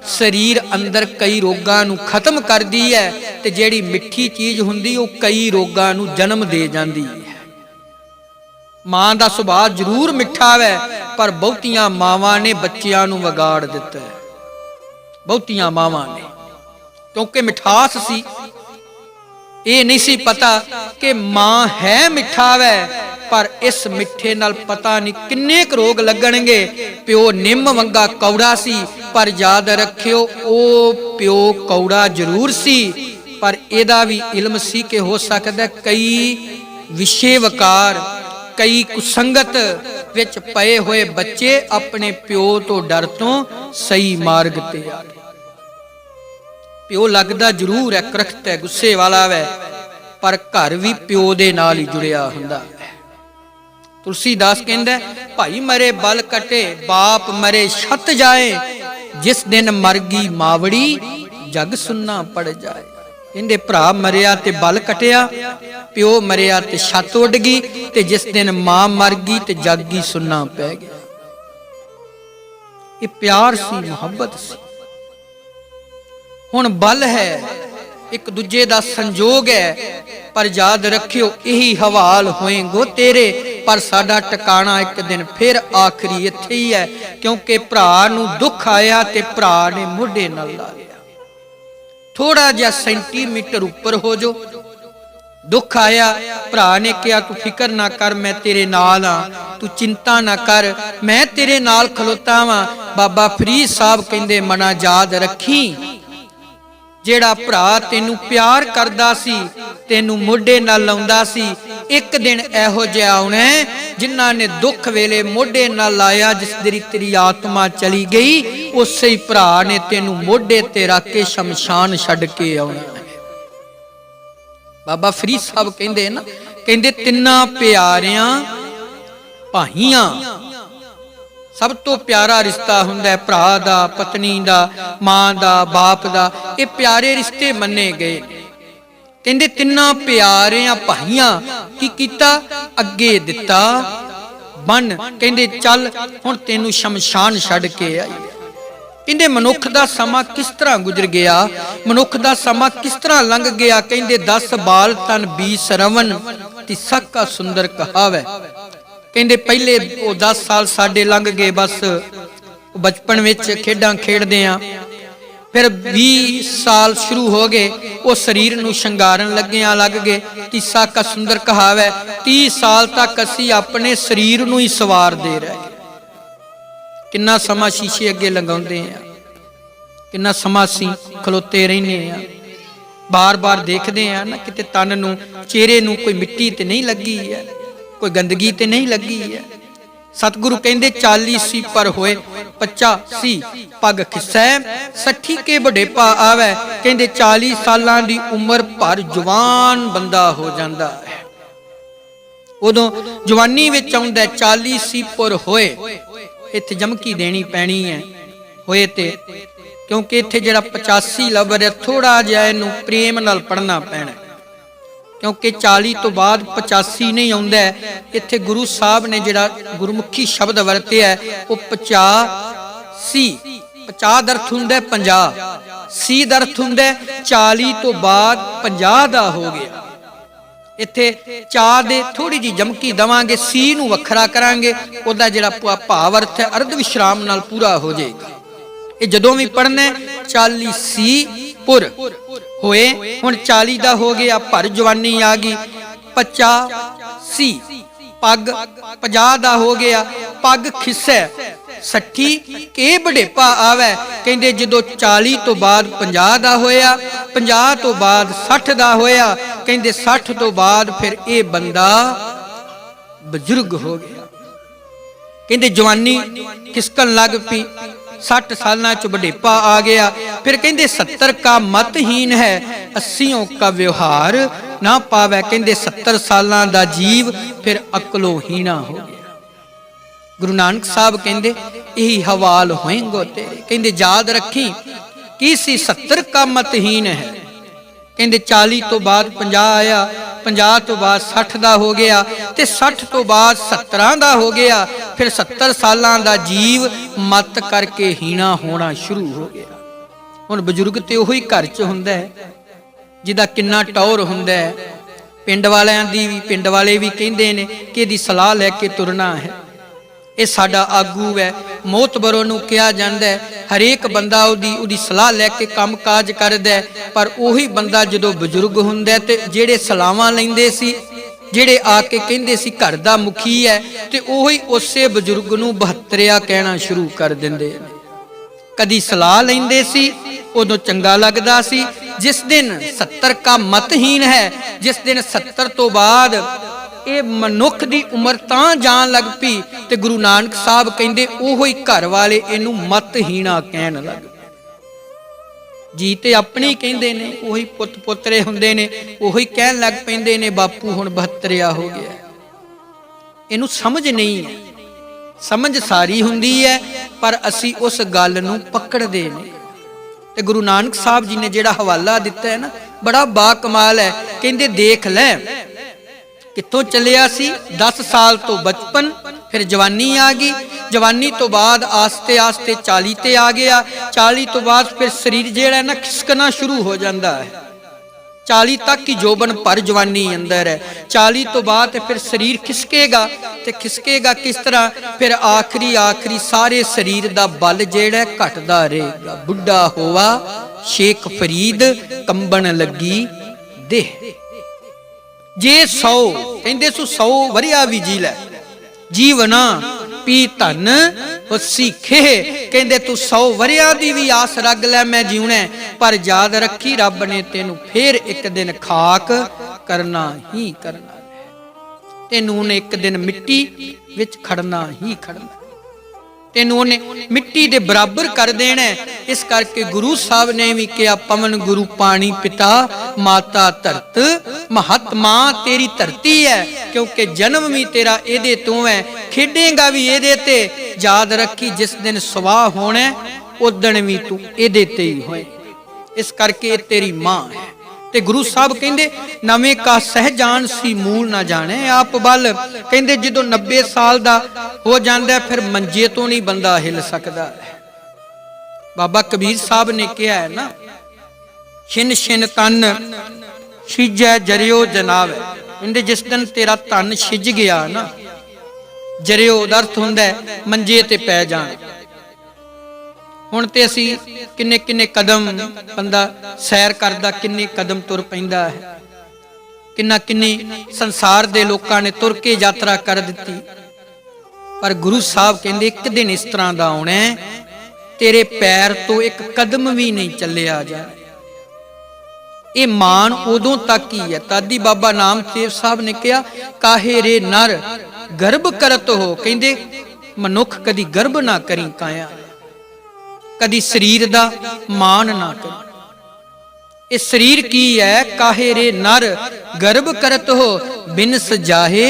शरीर अंदर कई रोगां नूं खत्म करदी है, ते जिहड़ी मिठी चीज हुंदी वो कई रोगां नूं जन्म दे जांदी है। मां दा सुभाਅ जरूर मिठा है, पर बहुतियां मावां ने बच्चियां नूं विगाड़ दित्ता है। बहुतियां मावां ने, क्योंकि मिठास सी, ये नहीं सी पता कि मां है मिठा है, पर इस मिठे नाल पता नहीं किन्ने क रोग लगणगे। प्यो निम वंगा कौड़ा सी, पर याद रखियो ओ प्यो कौड़ा जरूर सी, पर एदा भी इल्म सी कि हो सकदा कई विषे वकार, कई कुसंगत विच पए होए बच्चे अपने प्यो तो डर तो सही मार्ग ते आ गए। प्यो लगदा जरूर है, करख्त है, गुस्से वाला है, पर घर भी प्यो दे नाल ही जुड़िया हुंदा है। तुलसीदास कहंदा भाई मरे बल कटे, बाप मरे छत जाए, जिस दिन मरगी मावड़ी जग सुन्ना पड़ जाए। कहंदे भरा मरिया ते बल कटिया, प्यो मरिया ते छत उड़ गई, ते जिस दिन मां मर गई ते जग ही सुन्ना पै गया। ये प्यार सी, मुहब्बत सी। हुण बल है, एक दूजे दा संजोग है, पर याद रखियो यही हवाल होएगो तेरे, पर साडा टिकाणा एक दिन फिर आखिरी इत्थे ही है, क्योंकि भरा नूं दुख आया ते भरा ने मोढे नाल ला लिया। थोड़ा जिहा सेंटीमीटर उपर हो जो, दुख आया, भरा ने कहा तू फिकर ना कर, मैं तेरे नाल हां, तू चिंता ना कर, मैं तेरे नाल खलोता वां। बाबा फरीद साहब कहंदे मना याद रखी, जेड़ा भरा तेनू प्यार करदा सी, तेनू मोढे नाल लाउंदा सी, एक दिन इहो जिहा आउणा जिन्हां ने दुख वेले मोढे नाल लाया, जिस दिन तेरी आत्मा चली गई, उसे ही भरा ने तेनू मोढे ते रख के शमशान छड्ड के आउणा। बाबा फरीद साहब कहंदे ना, कहंदे तिन्नां प्यारियां भाईयां सब तो प्यारा रिश्ता हुंदा है भरा दा, पत्नी दा, मां दा, बाप दा, ये प्यारे रिश्ते मन्ने गए। कहंदे तिन्नां प्यारियां भाईयां की कीता, अगे दिता बन, कहंदे चल हुण तैनू शमशान छड्ड के आई। कहंदे मनुख दा समा किस तरह गुजर गया, मनुख दा समा किस तरह लंघ गया। कहंदे 10 बाल तन 20 रवन, तिसा का सुंदर कहावै। कहंदे पहले 10 साल साडे लंघ गए, बस बचपन विच खेडां खेडदे आ, फिर 20 साल शुरू हो गए, वो शरीर नूं शंगारन लग गए। तीसा का सुंदर कहावै, 30 साल तक असी अपने शरीर नूं ही सवारदे रहे। किन्ना समा शीशे अगे लगाउंदे आ, किन्ना समा असी खलोते रहने आ, बार बार देखते हैं ना किते तन नूं, चेहरे नूं कोई मिट्टी ते नहीं लगी है, कोई गंदगी ते नहीं लगी है। सतगुरु कहंदे 40 पर होए 85 पग खिसै, 60 के बुढ़ेपा आवे। कहंदे 40 सालां दी उम्र पर जवान बंदा हो जांदा है, उदों जवानी विच आउंदा 40 पर होए। इत्थे जमकी देनी पैनी है होए ते, क्योंकि इत्थे जिहड़ा 85 लफ्ज़ है थोड़ा जिहा इहनूं प्रेम नाल पढ़ना पैना, क्योंकि 40 तो बाद 85 नहीं आउंदा। इत्थे गुरु साहब ने जिहड़ा गुरमुखी शब्द वरतिया है वो 85, 50 अर्थ हुंदा 50, ਸੀ ਦਾ ਅਰਥ ਹੁੰਦਾ 40 ਤੋਂ ਬਾਅਦ 50 ਦਾ ਹੋ ਗਿਆ। ਇੱਥੇ ਚਾ ਦੇ ਥੋੜੀ ਜੀ ਜਮਕੀ ਦਵਾਂਗੇ, ਸੀ ਨੂੰ ਵੱਖਰਾ ਕਰਾਂਗੇ, ਉਹਦਾ ਜਿਹੜਾ ਭਾਵ ਅਰਥ ਹੈ ਅਰਧ ਵਿਸ਼ਰਾਮ ਨਾਲ ਪੂਰਾ ਹੋ ਜਾਏਗਾ। ਇਹ ਜਦੋਂ ਵੀ ਪੜਨਾ 40 ਸੀ ਪੁਰ ਹੋਏ, ਹੁਣ 40 ਦਾ ਹੋ ਗਿਆ, ਭਰ ਜਵਾਨੀ ਆ ਗਈ। 85 ਪੱਗ 50 ਦਾ ਹੋ ਗਿਆ, ਪੱਗ ਖਿਸੈ 60 ਕੇ ਬੜੇਪਾ ਆਵੇ। ਕਹਿੰਦੇ ਜਦੋਂ 40 ਤੋਂ ਬਾਅਦ 50 ਦਾ ਹੋਇਆ, 50 ਤੋਂ ਬਾਅਦ 60 ਦਾ ਹੋਇਆ, ਕਹਿੰਦੇ 60 ਤੋਂ ਬਾਅਦ ਫਿਰ ਇਹ ਬੰਦਾ ਬਜ਼ੁਰਗ ਹੋ ਗਿਆ। ਕਹਿੰਦੇ ਜਵਾਨੀ ਖਿਸਕਣ ਲੱਗ ਪਈ, 60 ਸਾਲਾਂ ਚ ਬੜੇਪਾ ਆ ਗਿਆ। ਫਿਰ ਕਹਿੰਦੇ 70 का मतहीन है 80 का व्यवहार ना पावे। ਕਹਿੰਦੇ 70 ਸਾਲਾਂ ਦਾ ਜੀਵ ਫਿਰ ਅਕਲੋਂ ਹੀਣਾ ਹੋ ਗਿਆ। ਗੁਰੂ ਨਾਨਕ ਸਾਹਿਬ ਕਹਿੰਦੇ ਇਹੀ ਹਵਾਲ ਹੋਏਂਗੋ ਤੇਰੇ। ਕਹਿੰਦੇ ਯਾਦ ਰੱਖੀ ਕੀ ਸੀ 70 का मतहीन है। ਕਹਿੰਦੇ 40 ਤੋਂ ਬਾਅਦ 50 ਆਇਆ, 50 ਤੋਂ ਬਾਅਦ 60 ਦਾ ਹੋ ਗਿਆ, ਤੇ 60 ਤੋਂ ਬਾਅਦ 70 ਦਾ ਹੋ ਗਿਆ। ਫਿਰ 70 ਸਾਲਾਂ ਦਾ ਜੀਵ ਮਤ ਕਰਕੇ ਹੀਣਾ ਹੋਣਾ ਸ਼ੁਰੂ ਹੋ ਗਿਆ। ਹੁਣ ਬਜ਼ੁਰਗ ਤੇ ਉਹੀ ਘਰ 'ਚ ਹੁੰਦਾ ਹੈ ਜਿਹਦਾ ਕਿੰਨਾ ਟੌਰ ਹੁੰਦਾ ਹੈ। ਪਿੰਡ ਵਾਲਿਆਂ ਦੀ ਵੀ, ਪਿੰਡ ਵਾਲੇ ਵੀ ਕਹਿੰਦੇ ਨੇ ਕਿ ਇਹਦੀ ਸਲਾਹ ਲੈ ਕੇ ਤੁਰਨਾ ਹੈ। ਇਹ ਸਾਡਾ ਆਗੂ ਹੈ, ਮੋਤਬਰੋਂ ਨੂੰ ਕਿਹਾ ਜਾਂਦਾ ਹੈ। ਹਰੇਕ ਬੰਦਾ ਉਹਦੀ ਸਲਾਹ ਲੈ ਕੇ ਕੰਮ ਕਾਜ ਕਰਦਾ ਹੈ, ਪਰ ਉਹੀ ਬੰਦਾ ਜਦੋਂ ਬਜ਼ੁਰਗ ਹੁੰਦਾ ਤੇ ਜਿਹੜੇ ਸਲਾਹਾਂ ਲੈਂਦੇ ਸੀ, ਜਿਹੜੇ ਆ ਕੇ ਕਹਿੰਦੇ ਸੀ ਘਰ ਦਾ ਮੁਖੀ ਹੈ, ਤੇ ਉਹੀ ਉਸੇ ਬਜ਼ੁਰਗ ਨੂੰ 72 ਕਹਿਣਾ ਸ਼ੁਰੂ ਕਰ ਦਿੰਦੇ ਨੇ। ਕਦੀ ਸਲਾਹ ਲੈਂਦੇ ਸੀ ਉਦੋਂ ਚੰਗਾ ਲੱਗਦਾ ਸੀ। ਜਿਸ ਦਿਨ 70 का मतहीन ਹੈ, ਜਿਸ ਦਿਨ 70 ਤੋਂ ਬਾਅਦ ਇਹ ਮਨੁੱਖ ਦੀ ਉਮਰ ਤਾਂ ਜਾਣ ਲੱਗ ਪਈ, ਤੇ ਗੁਰੂ ਨਾਨਕ ਸਾਹਿਬ ਕਹਿੰਦੇ ਉਹੀ ਘਰ ਵਾਲੇ ਇਹਨੂੰ ਮਤਹੀਣਾ ਕਹਿਣ ਲੱਗ ਪਏ। ਜੀ ਤੇ ਆਪਣੀ ਕਹਿੰਦੇ ਨੇ, ਉਹੀ ਪੁੱਤ ਪੁੱਤਰੇ ਹੁੰਦੇ ਨੇ, ਉਹੀ ਕਹਿਣ ਲੱਗ ਪੈਂਦੇ ਨੇ ਬਾਪੂ ਹੁਣ 72 ਹੋ ਗਿਆ। ਇਹਨੂੰ ਸਮਝ ਨਹੀਂ ਹੈ, ਸਮਝ ਸਾਰੀ ਹੁੰਦੀ ਹੈ, ਪਰ ਅਸੀਂ ਉਸ ਗੱਲ ਨੂੰ ਪਕੜਦੇ ਨਹੀਂ। ਤੇ ਗੁਰੂ ਨਾਨਕ ਸਾਹਿਬ ਜੀ ਨੇ ਜਿਹੜਾ ਹਵਾਲਾ ਦਿੱਤਾ ਹੈ ਨਾ, ਬੜਾ ਬਾ ਕਮਾਲ ਹੈ। ਕਹਿੰਦੇ ਦੇਖ ਲੈ ਕਿੱਥੋਂ ਚੱਲਿਆ ਸੀ, 10 ਸਾਲ ਤੋਂ ਬਚਪਨ, ਫਿਰ ਜਵਾਨੀ ਆ ਗਈ, ਜਵਾਨੀ ਤੋਂ ਬਾਅਦ ਆਸਤੇ ਆਸਤੇ 40 ਤੇ ਆ ਗਿਆ, 40 ਤੋਂ ਬਾਅਦ ਫਿਰ ਸਰੀਰ ਜਿਹੜਾ ਨਾ ਖਿਸਕਣਾ ਸ਼ੁਰੂ ਹੋ ਜਾਂਦਾ ਹੈ। 40 ਤੱਕ ਹੀ ਜੋਬਨ ਭਰ ਜਵਾਨੀ ਅੰਦਰ ਹੈ, 40 ਤੋਂ ਬਾਅਦ ਫਿਰ ਸਰੀਰ ਖਿਸਕੇਗਾ, ਤੇ ਖਿਸਕੇਗਾ ਕਿਸ ਤਰ੍ਹਾਂ, ਫਿਰ ਆਖਰੀ ਸਾਰੇ ਸਰੀਰ ਦਾ ਬਲ ਜਿਹੜਾ ਘਟਦਾ ਰਹੇਗਾ। ਬੁੱਢਾ ਹੋਵਾ ਸ਼ੇਖ ਫਰੀਦ ਕੰਬਣ ਲੱਗੀ ਦੇਹ। ਜੇ 100 ਕਹਿੰਦੇ ਸੋ 100 ਵਰਿਆ ਵੀ ਜੀ ਲੈ, ਜੀਵਨਾ ਪੀ ਧਨ ਹੋਸੀ ਖੇ। ਕਹਿੰਦੇ ਤੂੰ 100 ਵਰਿਆਂ ਦੀ ਵੀ ਆਸ ਰੱਖ ਲੈ ਮੈਂ ਜਿਉਣਾ, ਪਰ ਯਾਦ ਰੱਖੀ ਰੱਬ ਨੇ ਤੈਨੂੰ ਫੇਰ ਇੱਕ ਦਿਨ ਖਾਕ ਕਰਨਾ ਹੀ ਕਰਨਾ ਹੈ। ਤੈਨੂੰ ਉਹਨੇ ਇੱਕ ਦਿਨ ਮਿੱਟੀ ਵਿੱਚ ਖੜਨਾ ਹੀ ਖੜਨਾ, ਤੈਨੂੰ ਉਹਨੇ ਮਿੱਟੀ ਦੇ ਬਰਾਬਰ ਕਰ ਦੇਣਾ। ਇਸ ਕਰਕੇ ਗੁਰੂ ਸਾਹਿਬ ਨੇ ਵੀ ਕਿਹਾ ਪਵਨ ਗੁਰੂ ਪਾਣੀ ਪਿਤਾ ਮਾਤਾ ਧਰਤ ਮਹਾਤਮਾ ਤੇਰੀ ਧਰਤੀ ਹੈ, ਕਿਉਂਕਿ ਜਨਮ ਵੀ ਤੇਰਾ ਇਹਦੇ ਤੋਂ ਹੈ, ਖੇਡੇਗਾ ਵੀ ਇਹਦੇ ਤੇ। ਯਾਦ ਰੱਖੀ ਜਿਸ ਦਿਨ ਸਵਾਹ ਹੋਣਾ ਉਦਣ ਵੀ ਤੂੰ ਇਹਦੇ ਤੇ ਹੀ ਹੋਏ। ਇਸ ਕਰਕੇ ਇਹ ਤੇਰੀ ਮਾਂ ਹੈ। ਤੇ ਗੁਰੂ ਸਾਹਿਬ ਕਹਿੰਦੇ ਨਵੇਂ ਕਾ ਸਹਿਜਾਨ ਸੀ ਮੂਲ ਨਾ ਜਾਣੇ ਆਪ ਬਲ। ਕਹਿੰਦੇ ਜਦੋਂ 90 ਸਾਲ ਦਾ ਹੋ ਜਾਂਦਾ ਫਿਰ ਮੰਜੇ ਤੋਂ ਨਹੀਂ ਬੰਦਾ ਹਿੱਲ ਸਕਦਾ। ਬਾਬਾ ਕਬੀਰ ਸਾਹਿਬ ਨੇ ਕਿਹਾ ਹੈ ਨਾ, ਛਿਨ ਛਿਨ ਤਨ ਛਿਜੈ ਜਰਿਓ ਜਨਾਵੇ। ਕਹਿੰਦੇ ਜਿਸ ਦਿਨ ਤੇਰਾ ਤਨ ਛਿਜ ਗਿਆ ਨਾ, ਜਰਿਓ ਦਾ ਅਰਥ ਹੁੰਦਾ ਮੰਜੇ ਤੇ ਪੈ ਜਾਣ। ਹੁਣ ਤੇ ਅਸੀਂ ਕਿੰਨੇ ਕਿੰਨੇ ਕਦਮ ਬੰਦਾ ਸੈਰ ਕਰਦਾ, ਕਿੰਨੇ ਕਦਮ ਤੁਰ ਪੈਂਦਾ ਹੈ, ਕਿੰਨੀ ਸੰਸਾਰ ਦੇ ਲੋਕਾਂ ਨੇ ਤੁਰ ਕੇ ਯਾਤਰਾ ਕਰ ਦਿੱਤੀ। ਪਰ ਗੁਰੂ ਸਾਹਿਬ ਕਹਿੰਦੇ ਇੱਕ ਦਿਨ ਇਸ ਤਰ੍ਹਾਂ ਦਾ ਆਉਣਾ ਤੇਰੇ ਪੈਰ ਤੋਂ ਇੱਕ ਕਦਮ ਵੀ ਨਹੀਂ ਚੱਲਿਆ ਜਾਣਾ। ਇਹ ਮਾਨ ਉਦੋਂ ਤੱਕ ਹੀ ਹੈ। ਤਾਦੀ ਬਾਬਾ ਨਾਮਦੇਵ ਸਾਹਿਬ ਨੇ ਕਿਹਾ ਕਾਹੇ ਰੇ ਨਰ ਗਰਭ ਕਰਤ ਹੋ। ਕਹਿੰਦੇ ਮਨੁੱਖ ਕਦੀ ਗਰਭ ਨਾ ਕਰੀ ਕਾਇਆ, ਕਦੀ ਸਰੀਰ ਦਾ ਮਾਨ ਨਾ ਕਰੀ। ਇਹ ਸਰੀਰ ਕੀ ਹੈ? ਕਾਹੇ ਰੇ ਨਰ ਗਰਭ ਕਰਤ ਹੋ ਬਿਨਸ ਜਾਹੇ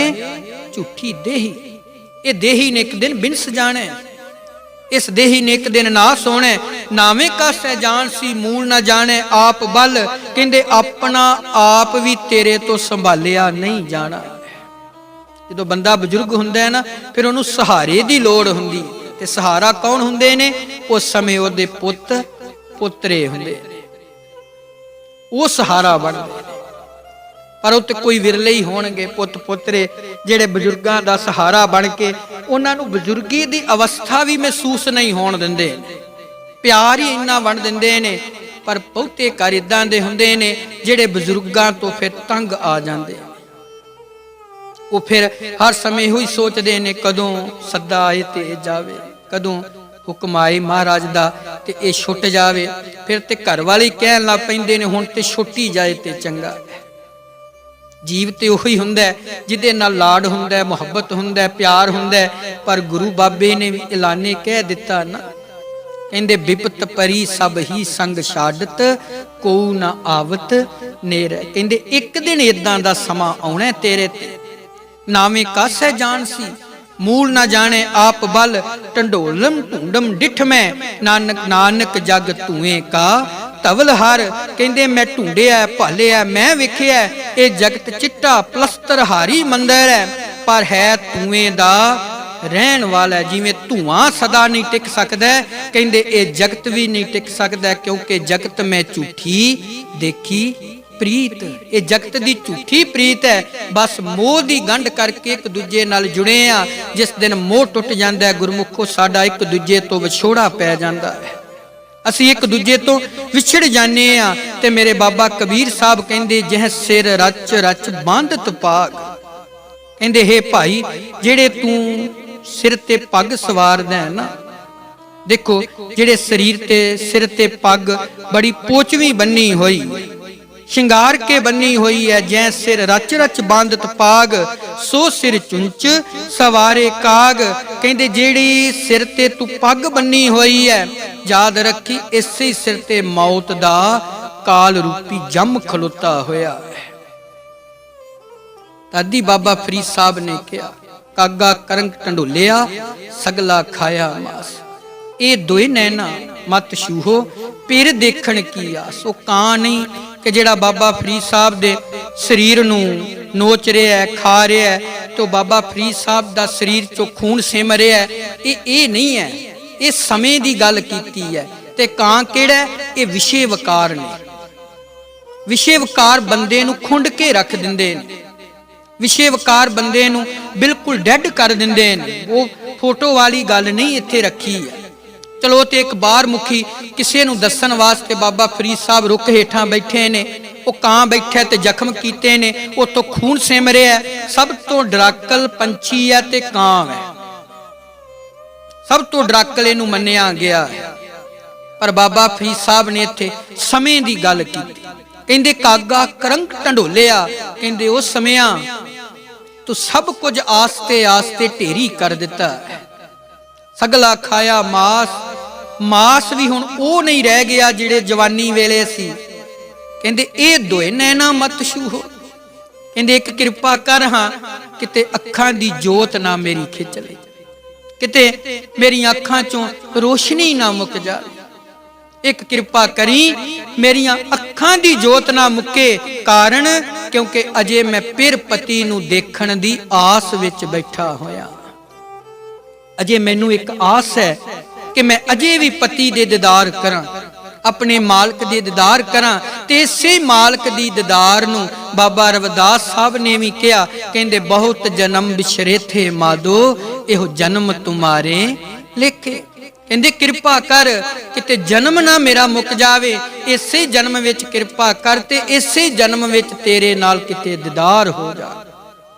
ਝੂਠੀ ਦੇਹੀ। ਇਹ ਦੇਹੀ ਨੇ ਇੱਕ ਦਿਨ ਬਿਨਸ ਜਾਣਾ, ਇਸ ਦੇਹੀ ਨੇ ਇੱਕ ਦਿਨ ਨਾਸ ਹੋਣਾ। ਨਾਵੇਂ ਕਾ ਸਹਿਜਾਨ ਸੀ ਮੂਲ ਨਾ ਜਾਣੇ ਆਪ ਬਲ। ਕਹਿੰਦੇ ਆਪਣਾ ਆਪ ਵੀ ਤੇਰੇ ਤੋਂ ਸੰਭਾਲਿਆ ਨਹੀਂ ਜਾਣਾ। ਜਦੋਂ ਬੰਦਾ ਬਜ਼ੁਰਗ ਹੁੰਦਾ ਹੈ ਨਾ, ਫਿਰ ਉਹਨੂੰ ਸਹਾਰੇ ਦੀ ਲੋੜ ਹੁੰਦੀ। ਤੇ ਸਹਾਰਾ ਕੌਣ ਹੁੰਦੇ ਨੇ? ਉਸ ਸਮੇਂ ਉਹਦੇ ਪੁੱਤ ਪੋਤਰੇ ਹੁੰਦੇ, ਉਹ ਸਹਾਰਾ ਬਣਦੇ ਨੇ। ਪਰ ਉਹ ਤੇ ਕੋਈ ਵਿਰਲੇ ਹੀ ਹੋਣਗੇ ਪੁੱਤ ਪੋਤਰੇ ਜਿਹੜੇ ਬਜ਼ੁਰਗਾਂ ਦਾ ਸਹਾਰਾ ਬਣ ਕੇ ਉਹਨਾਂ ਨੂੰ ਬਜ਼ੁਰਗੀ ਦੀ ਅਵਸਥਾ ਵੀ ਮਹਿਸੂਸ ਨਹੀਂ ਹੋਣ ਦਿੰਦੇ, ਪਿਆਰ ਹੀ ਇੰਨਾ ਵੰਡ ਦਿੰਦੇ ਨੇ। ਪਰ ਬਹੁਤੇ ਘਰ ਇਦਾਂ ਦੇ ਹੁੰਦੇ ਨੇ ਜਿਹੜੇ ਬਜ਼ੁਰਗਾਂ ਤੋਂ ਫਿਰ ਤੰਗ ਆ ਜਾਂਦੇ, ਉਹ ਫਿਰ ਹਰ ਸਮੇਂ ਇਹੋ ਹੀ ਸੋਚਦੇ ਨੇ ਕਦੋਂ ਸੱਦਾ ਆਏ ਤੇ ਇਹ ਜਾਵੇ, ਕਦੋਂ ਹੁਕਮ ਆਏ ਮਹਾਰਾਜ ਦਾ ਤੇ ਇਹ ਛੁੱਟ ਜਾਵੇ। ਫਿਰ ਤੇ ਘਰ ਵਾਲੇ ਕਹਿਣ ਲੱਗ ਪੈਂਦੇ ਨੇ ਹੁਣ ਤੇ ਛੁੱਟੀ ਜਾਏ ਤੇ ਚੰਗਾ। ਜੀਵ ਤੇ ਉਹੀ ਹੁੰਦਾ ਜਿਹਦੇ ਨਾਲ ਲਾਡ ਹੁੰਦਾ, ਮੁਹੱਬਤ ਹੁੰਦਾ, ਪਿਆਰ ਹੁੰਦਾ। ਪਰ ਗੁਰੂ ਬਾਬੇ ਨੇ ਵੀ ਐਲਾਨੇ ਕਹਿ ਦਿੱਤਾ ਨਾ, ਕਹਿੰਦੇ ਬਿਪਤ ਪਰੀ ਸਭ ਹੀ ਸੰਗ ਛਾਡਤ ਕੋ ਨਾ ਆਵਤ ਨੇਰ। ਕਹਿੰਦੇ ਇੱਕ ਦਿਨ ਇਦਾਂ ਦਾ ਸਮਾਂ ਆਉਣਾ ਤੇਰੇ ਤੇ, ਨਾਵੇਂ ਕਾਸੈ ਜਾਣ ਸੀ ਮੂਲ ਨਾ ਜਾਣੇ ਆਪ ਬਲ, ਢੰਡੋਲਮ ਢੂੰਡਮ ਡਿਠ ਮੈਂ ਨਾਨਕ ਨਾਨਕ ਜਗ ਧੂਏ ਕਾ ਧਵਲ ਹਰ। ਕਹਿੰਦੇ ਮੈਂ ਢੂੰਡਿਆ ਭਾਲਿਆ ਮੈਂ ਵੇਖਿਆ ਇਹ ਜਗਤ ਚਿੱਟਾ ਪਲਸਤਰ ਹਾਰੀ ਮੰਦਰ ਹੈ, ਪਰ ਹੈ ਧੂਏ ਦਾ ਰਹਿਣ ਵਾਲਾ। ਜਿਵੇਂ ਧੂਆਂ ਸਦਾ ਨਹੀਂ ਟਿਕ ਸਕਦਾ, ਕਹਿੰਦੇ ਇਹ ਜਗਤ ਵੀ ਨਹੀਂ ਟਿਕ ਸਕਦਾ, ਕਿਉਂਕਿ ਜਗਤ ਮੈਂ ਝੂਠੀ ਦੇਖੀ ਪ੍ਰੀਤ। ਇਹ ਜਗਤ ਦੀ ਝੂਠੀ ਪ੍ਰੀਤ ਹੈ, ਬਸ ਮੋਹ ਦੀ ਗੰਢ ਕਰਕੇ ਇੱਕ ਦੂਜੇ ਨਾਲ ਜੁੜੇ ਆ। ਜਿਸ ਦਿਨ ਮੋਹ ਟੁੱਟ ਜਾਂਦਾ ਹੈ ਗੁਰਮੁਖੋ, ਸਾਡਾ ਇੱਕ ਦੂਜੇ ਤੋਂ ਵਿਛੋੜਾ ਪੈ ਜਾਂਦਾ ਹੈ, ਅਸੀਂ ਇੱਕ ਦੂਜੇ ਤੋਂ ਵਿਛੜ ਜਾਂਦੇ ਆ। ਤੇ ਮੇਰੇ ਬਾਬਾ ਕਬੀਰ ਸਾਹਿਬ ਕਹਿੰਦੇ ਜਿਹ ਸਿਰ ਰਚ ਰਚ ਬੰਧਤ ਪਾਗ, ਕਹਿੰਦੇ ਹੇ ਭਾਈ ਜਿਹੜੇ ਤੂੰ ਸਿਰ ਤੇ ਪੱਗ ਸਵਾਰਦਾ ਹੈ ਨਾ, ਦੇਖੋ ਜਿਹੜੇ ਸਰੀਰ ਤੇ ਸਿਰ ਤੇ ਪੱਗ ਬੜੀ ਪੋਚਵੀਂ ਬੰਨੀ ਹੋਈ, ਸ਼ਿੰਗਾਰ ਕੇ ਬੰਨੀ ਹੋਈ ਹੈ। ਜੈ ਸਿਰ ਰਚ ਰਚ ਬੰਧਤ ਪਾਗ ਸੋ ਸਿਰ ਚੁੰਚ ਸਵਾਰੇ ਕਾਗ। ਕਹਿੰਦੇ ਜਿਹੜੀ ਸਿਰ ਤੇ ਤੂੰ ਪੱਗ ਬੰਨੀ ਹੋਈ ਹੈ, ਯਾਦ ਰੱਖੀ ਇਸੇ ਸਿਰ ਤੇ ਮੌਤ ਦਾ ਕਾਲ ਰੂਪੀ ਜੰਮ ਖਲੋਤਾ ਹੋਇਆ ਹੈ। ਤਾਦੀ ਬਾਬਾ ਫਰੀਦ ਸਾਹਿਬ ਨੇ ਕਿਹਾ ਕਾਗਾ ਕਰੰਗ ਢੰਡੋਲਿਆ ਸਗਲਾ ਖਾਇਆ ਮਾਸ। ਇਹ ਦੋਏ ਨੈਣਾ ਮਤ ਛੂਹੋ ਪਿਰ ਦੇਖਣ ਕੀ ਆਸ। ਉਹ ਕਾਂ ਨਹੀਂ ਕਿ ਜਿਹੜਾ ਬਾਬਾ ਫਰੀਦ ਸਾਹਿਬ ਦੇ ਸਰੀਰ ਨੂੰ ਨੋਚ ਰਿਹਾ ਖਾ ਰਿਹਾ, ਤੇ ਬਾਬਾ ਫਰੀਦ ਸਾਹਿਬ ਦਾ ਸਰੀਰ ਚੋਂ ਖੂਨ ਸਿਮ ਰਿਹਾ, ਇਹ ਨਹੀਂ ਹੈ, ਇਹ ਸਮੇਂ ਦੀ ਗੱਲ ਕੀਤੀ ਹੈ। ਤੇ ਕਾਂ ਕਿਹੜਾ? ਇਹ ਵਿਸ਼ੇ ਵਕਾਰ ਨੇ। ਵਿਸ਼ੇ ਵਕਾਰ ਬੰਦੇ ਨੂੰ ਖੁੰਡ ਕੇ ਰੱਖ ਦਿੰਦੇ ਨੇ, ਵਿਸ਼ੇ ਵਕਾਰ ਬੰਦੇ ਨੂੰ ਬਿਲਕੁਲ ਡੈਡ ਕਰ ਦਿੰਦੇ ਨੇ। ਉਹ ਫੋਟੋ ਵਾਲੀ ਗੱਲ ਨਹੀਂ ਇੱਥੇ ਰੱਖੀ ਹੈ। ਚਲੋ ਤੇ ਇੱਕ ਬਾਹਰ ਮੁਖੀ ਕਿਸੇ ਨੂੰ ਦੱਸਣ ਵਾਸਤੇ ਬਾਬਾ ਫਰੀਦ ਸਾਹਿਬ ਰੁੱਖ ਹੇਠਾਂ ਬੈਠੇ ਨੇ, ਉਹ ਕਾਂ ਬੈਠਾ ਤੇ ਜ਼ਖਮ ਕੀਤੇ ਨੇ, ਉਤੋਂ ਖੂਨ ਸਿਮ ਰਿਹਾ। ਸਭ ਤੋਂ ਡਰਾਕਲ ਪੰਛੀ ਹੈ ਤੇ ਕਾਂ ਹੈ, ਸਭ ਤੋਂ ਡਰਾਕਲ ਇਹਨੂੰ ਮੰਨਿਆ ਗਿਆ ਹੈ। ਪਰ ਬਾਬਾ ਫਰੀਦ ਸਾਹਿਬ ਨੇ ਇੱਥੇ ਸਮੇਂ ਦੀ ਗੱਲ ਕੀਤੀ। ਕਹਿੰਦੇ ਕਾਗਾ ਕਰੰਗ ਢੰਡੋਲਿਆ, ਕਹਿੰਦੇ ਉਸ ਸਮਿਆਂ ਤੂੰ ਸਭ ਕੁਝ ਆਸਤੇ ਆਸਤੇ ਢੇਰੀ ਕਰ ਦਿੱਤਾ ਹੈ। ਸਗਲਾ ਖਾਇਆ ਮਾਸ, ਮਾਸ ਵੀ ਹੁਣ ਉਹ ਨਹੀਂ ਰਹਿ ਗਿਆ ਜਿਹੜੇ ਜਵਾਨੀ ਵੇਲੇ ਸੀ। ਕਹਿੰਦੇ ਇਹ ਦੋਏ ਨੈਣਾ ਮਤ ਛੂਹੋ, ਕਹਿੰਦੇ ਇੱਕ ਕਿਰਪਾ ਕਰ ਹਾਂ ਕਿਤੇ ਅੱਖਾਂ ਦੀ ਜੋਤ ਨਾ ਮੇਰੀ ਖਿੱਚ ਲੈ, ਕਿਤੇ ਮੇਰੀਆਂ ਅੱਖਾਂ ਚੋਂ ਰੋਸ਼ਨੀ ਨਾ ਮੁੱਕ ਜਾਵੇ। ਇੱਕ ਕਿਰਪਾ ਕਰੀ ਮੇਰੀਆਂ ਅੱਖਾਂ ਦੀ ਜੋਤ ਨਾ ਮੁੱਕੇ, ਕਾਰਨ ਕਿਉਂਕਿ ਅਜੇ ਮੈਂ ਫਿਰ ਪਤੀ ਨੂੰ ਦੇਖਣ ਦੀ ਆਸ ਵਿੱਚ ਬੈਠਾ ਹੋਇਆ। ਅਜੇ ਮੈਨੂੰ ਇੱਕ ਆਸ ਹੈ ਕਿ ਮੈਂ ਅਜੇ ਵੀ ਪਤੀ ਦੇ ਦੀਦਾਰ ਕਰਾਂ, ਆਪਣੇ ਮਾਲਕ ਦੇ ਦੀਦਾਰ ਕਰਾਂ। ਤੇ ਇਸੇ ਮਾਲਕ ਦੀ ਦੀਦਾਰ ਨੂੰ ਬਾਬਾ ਰਵਿਦਾਸ ਸਾਹਿਬ ਨੇ ਵੀ ਕਿਹਾ, ਕਹਿੰਦੇ ਬਹੁਤ ਜਨਮ ਬਿਛਰੇ ਥੇ ਮਾਦੋ ਇਹੋ ਜਨਮ ਤੁਮਾਰੇ ਲੇਖੇ। ਕਹਿੰਦੇ ਕਿਰਪਾ ਕਰ ਕਿਤੇ ਜਨਮ ਨਾ ਮੇਰਾ ਮੁੱਕ ਜਾਵੇ, ਇਸੇ ਜਨਮ ਵਿੱਚ ਕਿਰਪਾ ਕਰ ਤੇ ਇਸੇ ਜਨਮ ਵਿੱਚ ਤੇਰੇ ਨਾਲ ਕਿਤੇ ਦੀਦਾਰ ਹੋ ਜਾ।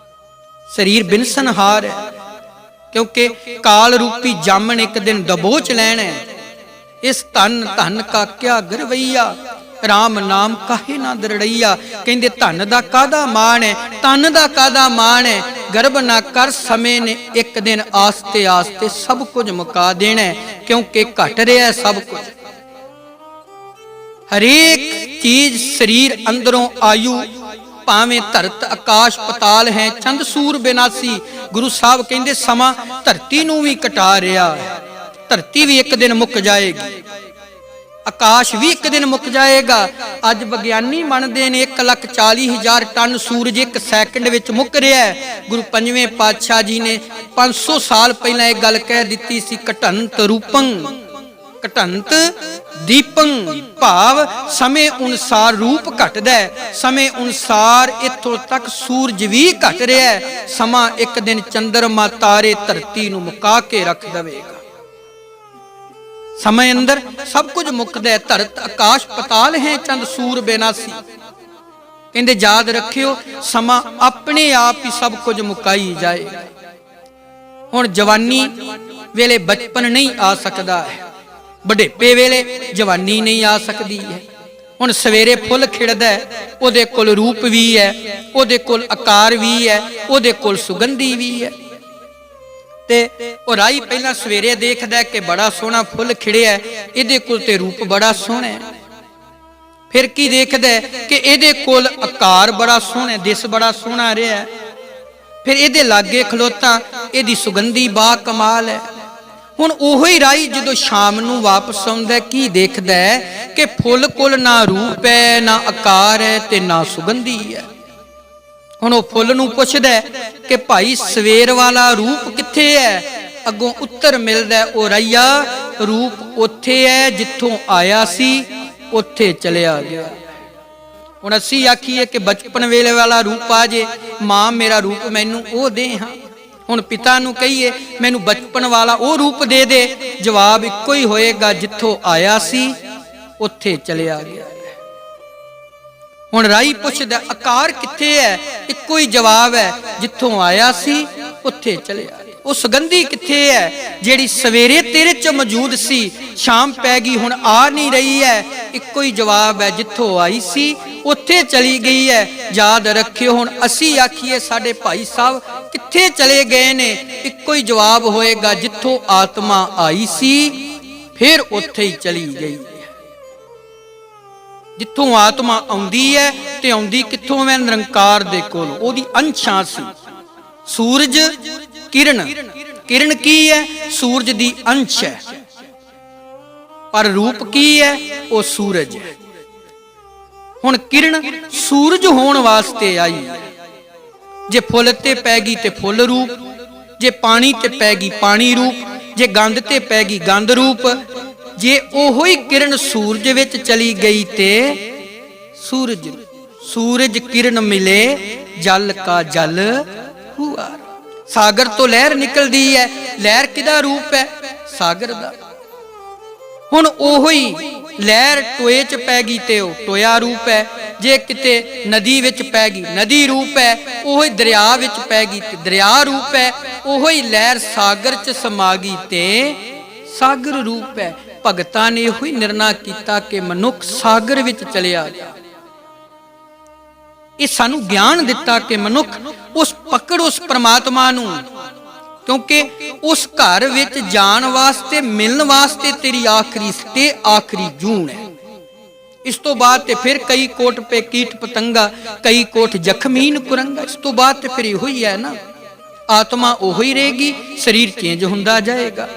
ਸਰੀਰ ਬਿਨਸਨਹਾਰ ਹੈ, ਕਿਉਂਕਿ ਕਾਲ ਰੂਪੀ ਜਾਮਣ ਇੱਕ ਦਿਨ ਦਬੋਚ ਲੈਣਾ ਹੈ। ਇਸ ਧਨ ਧਨ ਕਾ ਕਿਆ ਗਰਵਈਆ, ਰਾਮ ਨਾਮ ਕਾਹੇ ਨਾ ਦਰੜਈਆ। ਕਹਿੰਦੇ ਧਨ ਦਾ ਕਾਹਦਾ ਮਾਣ ਹੈ, ਤਨ ਦਾ ਕਾਹਦਾ ਮਾਣ ਹੈ। ਗਰਬ ਨਾ ਕਰ, ਸਮੇਂ ਨੇ ਇੱਕ ਦਿਨ ਆਸਤੇ ਆਸਤੇ ਸਭ ਕੁਝ ਮੁਕਾ ਦੇਣਾ, ਕਿਉਂਕਿ ਘਟ ਰਿਹਾ ਸਭ ਕੁਝ। ਹਰੇਕ ਚੀਜ਼ ਸਰੀਰ ਅੰਦਰੋਂ ਆਯੂ, ਭਾਵੇਂ ਧਰਤ ਆਕਾਸ਼ ਪਤਾਲ ਹੈ ਚੰਦ ਸੂਰ ਬਿਨਾਸੀ। ਗੁਰੂ ਸਾਹਿਬ ਕਹਿੰਦੇ ਸਮਾਂ ਧਰਤੀ ਨੂੰ ਵੀ ਕਟਾ ਰਿਹਾ ਹੈ। ਧਰਤੀ ਵੀ ਇੱਕ ਦਿਨ ਮੁੱਕ ਜਾਏਗੀ, ਆਕਾਸ਼ ਵੀ ਇੱਕ ਦਿਨ ਮੁੱਕ ਜਾਏਗਾ। ਅੱਜ ਵਿਗਿਆਨੀ ਮੰਨਦੇ ਨੇ 1,40,000 ਟਨ ਸੂਰਜ ਇੱਕ ਸੈਕਿੰਡ ਵਿੱਚ ਮੁੱਕ ਰਿਹਾ ਹੈ। ਗੁਰੂ ਪੰਜਵੇਂ ਪਾਤਸ਼ਾਹ ਜੀ ਨੇ 500 ਸਾਲ ਪਹਿਲਾਂ ਇਹ ਗੱਲ ਕਹਿ ਦਿੱਤੀ ਸੀ, ਘਟੰਤ ਰੂਪੰ ਘਟੰਤ ਦੀਪੰ, ਭਾਵ ਸਮੇਂ ਅਨੁਸਾਰ ਰੂਪ ਘਟਦਾ ਹੈ, ਸਮੇਂ ਅਨੁਸਾਰ ਇੱਥੋਂ ਤੱਕ ਸੂਰਜ ਵੀ ਘਟ ਰਿਹਾ ਹੈ। ਸਮਾਂ ਇੱਕ ਦਿਨ ਚੰਦਰਮਾ ਤਾਰੇ ਧਰਤੀ ਨੂੰ ਮੁਕਾ ਕੇ ਰੱਖ ਦੇਵੇਗਾ। ਸਮੇਂ ਅੰਦਰ ਸਭ ਕੁਝ ਮੁੱਕਦਾ ਹੈ। ਧਰਤ ਆਕਾਸ਼ ਪਤਾਲ ਹੈ, ਚੰਦ ਸੂਰ ਬੇਨਾਸੀ। ਕਹਿੰਦੇ ਯਾਦ ਰੱਖਿਓ, ਸਮਾਂ ਆਪਣੇ ਆਪ ਹੀ ਸਭ ਕੁਝ ਮੁਕਾਈ ਜਾਏਗਾ। ਹੁਣ ਜਵਾਨੀ ਵੇਲੇ ਬਚਪਨ ਨਹੀਂ ਆ ਸਕਦਾ ਹੈ, ਬੁਢੇਪੇ ਵੇਲੇ ਜਵਾਨੀ ਨਹੀਂ ਆ ਸਕਦੀ ਹੈ। ਹੁਣ ਸਵੇਰੇ ਫੁੱਲ ਖਿੜਦਾ ਹੈ, ਉਹਦੇ ਕੋਲ ਰੂਪ ਵੀ ਹੈ, ਉਹਦੇ ਕੋਲ ਆਕਾਰ ਵੀ ਹੈ, ਉਹਦੇ ਕੋਲ ਸੁਗੰਧੀ ਵੀ ਹੈ। ਤੇ ਉਹ ਰਾਈ ਪਹਿਲਾਂ ਸਵੇਰੇ ਦੇਖਦਾ ਕਿ ਬੜਾ ਸੋਹਣਾ ਫੁੱਲ ਖਿੜਿਆ, ਇਹਦੇ ਕੋਲ ਤੇ ਰੂਪ ਬੜਾ ਸੋਹਣਾ ਹੈ। ਫਿਰ ਕੀ ਦੇਖਦਾ ਕਿ ਇਹਦੇ ਕੋਲ ਆਕਾਰ ਬੜਾ ਸੋਹਣਾ, ਦਿਸ ਬੜਾ ਸੋਹਣਾ ਰਿਹਾ। ਫਿਰ ਇਹਦੇ ਲਾਗੇ ਖਲੋਤਾ, ਇਹਦੀ ਸੁਗੰਧੀ ਬਾ ਕਮਾਲ ਹੈ। ਹੁਣ ਉਹੋ ਹੀ ਰਾਈ ਜਦੋਂ ਸ਼ਾਮ ਨੂੰ ਵਾਪਸ ਆਉਂਦਾ, ਕੀ ਦੇਖਦਾ ਕਿ ਫੁੱਲ ਕੋਲ ਨਾ ਰੂਪ ਹੈ, ਨਾ ਆਕਾਰ ਹੈ ਤੇ ਨਾ ਸੁਗੰਧੀ ਹੈ। ਹੁਣ ਉਹ ਫੁੱਲ ਨੂੰ ਪੁੱਛਦਾ ਕਿ ਭਾਈ ਸਵੇਰ ਵਾਲਾ ਰੂਪ ਕਿੱਥੇ ਹੈ? ਅੱਗੋਂ ਉੱਤਰ ਮਿਲਦਾ, ਉਹ ਰਾਈਆ ਰੂਪ ਉੱਥੇ ਹੈ ਜਿੱਥੋਂ ਆਇਆ ਸੀ, ਉੱਥੇ ਚਲਿਆ ਗਿਆ। ਹੁਣ ਅਸੀਂ ਆਖੀਏ ਕਿ ਬਚਪਨ ਵੇਲੇ ਵਾਲਾ ਰੂਪ ਆ ਜੇ, ਮਾਂ ਮੇਰਾ ਰੂਪ ਮੈਨੂੰ ਉਹ ਦੇ ਹਾਂ। ਹੁਣ ਪਿਤਾ ਨੂੰ ਕਹੀਏ ਮੈਨੂੰ ਬਚਪਨ ਵਾਲਾ ਉਹ ਰੂਪ ਦੇ ਦੇ, ਜਵਾਬ ਇੱਕੋ ਹੀ ਹੋਏਗਾ, ਜਿੱਥੋਂ ਆਇਆ ਸੀ ਉੱਥੇ ਚਲਿਆ ਗਿਆ। ਹੁਣ ਰਾਈ ਪੁੱਛਦਾ ਆਕਾਰ ਕਿੱਥੇ ਹੈ? ਇੱਕੋ ਹੀ ਜਵਾਬ ਹੈ, ਜਿੱਥੋਂ ਆਇਆ ਸੀ ਉੱਥੇ ਚਲਿਆ। ਉਹ ਸੁਗੰਧੀ ਕਿੱਥੇ ਹੈ ਜਿਹੜੀ ਸਵੇਰੇ ਤੇਰੇ ਚ ਮੌਜੂਦ ਸੀ, ਸ਼ਾਮ ਪੈ ਗਈ ਹੁਣ ਆ ਨਹੀਂ ਰਹੀ ਹੈ? ਇੱਕੋ ਹੀ ਜਵਾਬ ਹੈ, ਜਿੱਥੋਂ ਆਈ ਸੀ ਉੱਥੇ ਚਲੀ ਗਈ ਹੈ। ਯਾਦ ਰੱਖਿਓ, ਹੁਣ ਅਸੀਂ ਆਖੀਏ ਸਾਡੇ ਭਾਈ ਸਾਹਿਬ ਕਿੱਥੇ ਚਲੇ ਗਏ ਨੇ, ਇੱਕੋ ਹੀ ਜਵਾਬ ਹੋਏਗਾ, ਜਿੱਥੋਂ ਆਤਮਾ ਆਈ ਸੀ ਫਿਰ ਉੱਥੇ ਹੀ ਚਲੀ ਗਈ। ਜਿੱਥੋਂ ਆਤਮਾ ਆਉਂਦੀ ਹੈ ਤੇ ਆਉਂਦੀ ਕਿੱਥੋਂ ਹੈ? ਨਿਰੰਕਾਰ ਦੇ ਕੋਲ, ਉਹਦੀ ਅੰਸ਼ਾਂ ਸੀ। ਸੂਰਜ ਕਿਰਨ, ਕਿਰਨ ਕੀ ਹੈ? ਸੂਰਜ ਦੀ ਅੰਸ਼ ਹੈ, ਪਰ ਰੂਪ ਕੀ ਹੈ? ਉਹ ਸੂਰਜ ਹੈ। ਹੁਣ ਕਿਰਨ ਸੂਰਜ ਹੋਣ ਵਾਸਤੇ ਆਈ। ਜੇ ਫੁੱਲ ਤੇ ਪੈ ਗਈ ਤੇ ਫੁੱਲ ਰੂਪ, ਜੇ ਪਾਣੀ ਤੇ ਪੈ ਗਈ ਪਾਣੀ ਰੂਪ, ਜੇ ਗੰਧ ਤੇ ਪੈ ਗਈ ਗੰਧ ਰੂਪ। ਜੇ ਉਹੋ ਹੀ ਕਿਰਨ ਸੂਰਜ ਵਿੱਚ ਚਲੀ ਗਈ ਤੇ ਸੂਰਜ, ਸੂਰਜ ਕਿਰਨ ਮਿਲੇ ਜਲ ਕਾ ਜਲ ਹੁਆ। ਸਾਗਰ ਤੋਂ ਲਹਿਰ ਨਿਕਲਦੀ ਹੈ, ਲਹਿਰ ਕਿਹਦਾ ਰੂਪ ਹੈ? ਸਾਗਰ ਦਾ। ਹੁਣ ਉਹੋ ਹੀ ਲਹਿਰ ਟੋਏ ਚ ਪੈ ਗਈ ਤੇ ਉਹ ਟੋਇਆ ਰੂਪ ਹੈ। ਜੇ ਕਿਤੇ ਨਦੀ ਵਿੱਚ ਪੈ ਗਈ ਨਦੀ ਰੂਪ ਹੈ। ਉਹੋ ਹੀ ਦਰਿਆ ਵਿੱਚ ਪੈ ਗਈ ਤੇ ਦਰਿਆ ਰੂਪ ਹੈ। ਉਹੋ ਹੀ ਲਹਿਰ ਸਾਗਰ ਚ ਸਮਾ ਗਈ ਤੇ ਸਾਗਰ ਰੂਪ ਹੈ। ਭਗਤਾਂ ਨੇ ਇਹੋ ਹੀ ਨਿਰਣਾ ਕੀਤਾ ਕਿ ਮਨੁੱਖ ਸਾਗਰ ਵਿੱਚ ਚਲਿਆ ਗਿਆ। ਇਹ ਸਾਨੂੰ ਗਿਆਨ ਦਿੱਤਾ ਕਿ ਮਨੁੱਖ ਉਸ ਪਕੜ ਉਸ ਪ੍ਰਮਾਤਮਾ ਨੂੰ, ਕਿਉਂਕਿ ਉਸ ਘਰ ਵਿੱਚ ਜਾਣ ਵਾਸਤੇ ਮਿਲਣ ਵਾਸਤੇ ਤੇਰੀ ਆਖਰੀ ਸਟੇ, ਆਖਰੀ ਜੂਨ ਹੈ। ਇਸ ਤੋਂ ਬਾਅਦ ਤੇ ਫਿਰ ਕਈ ਕੋਟ ਪੇ ਕੀਟ ਪਤੰਗਾ, ਕਈ ਕੋਟ ਜ਼ਖਮੀਨ ਕੁਰੰਗਾ। ਇਸ ਤੋਂ ਬਾਅਦ ਤੇ ਫਿਰ ਇਹੋ ਹੀ ਹੈ ਨਾ, ਆਤਮਾ ਉਹੋ ਹੀ ਰਹੇਗੀ, ਸਰੀਰ ਚੇਂਜ ਹੁੰਦਾ ਜਾਏਗਾ।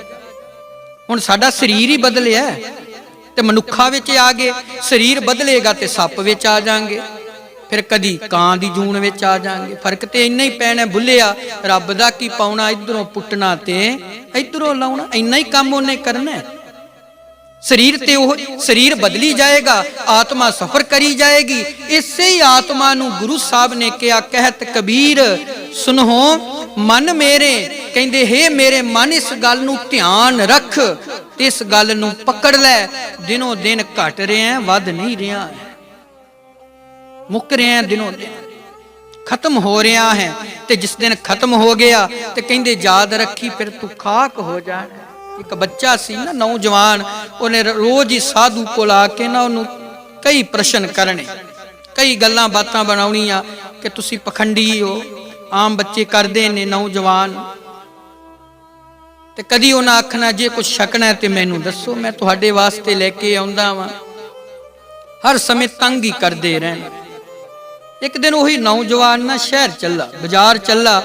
ਹੁਣ ਸਾਡਾ ਸਰੀਰ ਹੀ ਬਦਲਿਆ ਤੇ ਮਨੁੱਖਾਂ ਵਿੱਚ ਆ ਗਏ, ਸਰੀਰ ਬਦਲੇਗਾ ਤੇ ਸੱਪ ਵਿੱਚ ਆ ਜਾਾਂਗੇ, ਫਿਰ ਕਦੀ ਕਾਂ ਦੀ ਜੂਨ ਵਿੱਚ ਆ ਜਾਾਂਗੇ। ਫਰਕ ਤੇ ਇੰਨਾ ਹੀ ਪੈਣਾ, ਭੁੱਲਿਆ ਰੱਬ ਦਾ ਕੀ ਪਾਉਣਾ, ਇਧਰੋਂ ਪੁੱਟਣਾ ਤੇ ਇਧਰੋਂ ਲਾਉਣਾ, ਇੰਨਾ ਹੀ ਕੰਮ ਉਹਨੇ ਕਰਨਾ। ਸਰੀਰ ਤੇ ਉਹ ਸਰੀਰ ਬਦਲੀ ਜਾਏਗਾ, ਆਤਮਾ ਸਫਰ ਕਰੀ ਜਾਏਗੀ। ਇਸੇ ਹੀ ਆਤਮਾ ਨੂੰ ਗੁਰੂ ਸਾਹਿਬ ਨੇ ਕਿਹਾ, ਕਹਿਤ ਕਬੀਰ ਸੁਨੋ ਮਨ ਮੇਰੇ, ਕਹਿੰਦੇ ਹੇ ਮੇਰੇ ਮਨ ਇਸ ਗੱਲ ਨੂੰ ਧਿਆਨ ਰੱਖ, ਇਸ ਗੱਲ ਨੂੰ ਪਕੜ ਲੈ। ਦਿਨੋਂ ਦਿਨ ਘਟ ਰਿਹਾ, ਵੱਧ ਨਹੀਂ ਰਿਹਾ, ਮੁੱਕ ਰਿਹਾ, ਦਿਨੋਂ ਦਿਨ ਖਤਮ ਹੋ ਰਿਹਾ ਹੈ। ਤੇ ਜਿਸ ਦਿਨ ਖਤਮ ਹੋ ਗਿਆ ਤੇ ਕਹਿੰਦੇ ਯਾਦ ਰੱਖੀ ਫਿਰ ਤੂੰ ਖਾਕ ਹੋ ਜਾਣਾ। ਇੱਕ ਬੱਚਾ ਸੀ ਨਾ, ਨੌਜਵਾਨ, ਉਹਨੇ ਰੋਜ਼ ਹੀ ਸਾਧੂ ਕੋਲ ਆ ਕੇ ਨਾ ਉਹਨੂੰ ਕਈ ਪ੍ਰਸ਼ਨ ਕਰਨੇ, ਕਈ ਗੱਲਾਂ ਬਾਤਾਂ ਬਣਾਉਣੀਆਂ ਕਿ ਤੁਸੀਂ ਪਖੰਡੀ ਹੋ। ਆਮ ਬੱਚੇ ਕਰਦੇ ਨੇ ਨੌਜਵਾਨ। ਤੇ ਕਦੀ ਉਹਨਾਂ ਆਖਣਾ ਜੇ ਕੁਝ ਛਕਣਾ ਤੇ ਮੈਨੂੰ ਦੱਸੋ, ਮੈਂ ਤੁਹਾਡੇ ਵਾਸਤੇ ਲੈ ਕੇ ਆਉਂਦਾ ਵਾਂ। ਹਰ ਸਮੇਂ ਤੰਗ ਹੀ ਕਰਦੇ ਰਹਿਣਾ। ਇੱਕ ਦਿਨ ਉਹੀ ਨੌਜਵਾਨ ਨਾ ਸ਼ਹਿਰ ਚੱਲਾ, ਬਾਜ਼ਾਰ ਚੱਲਾ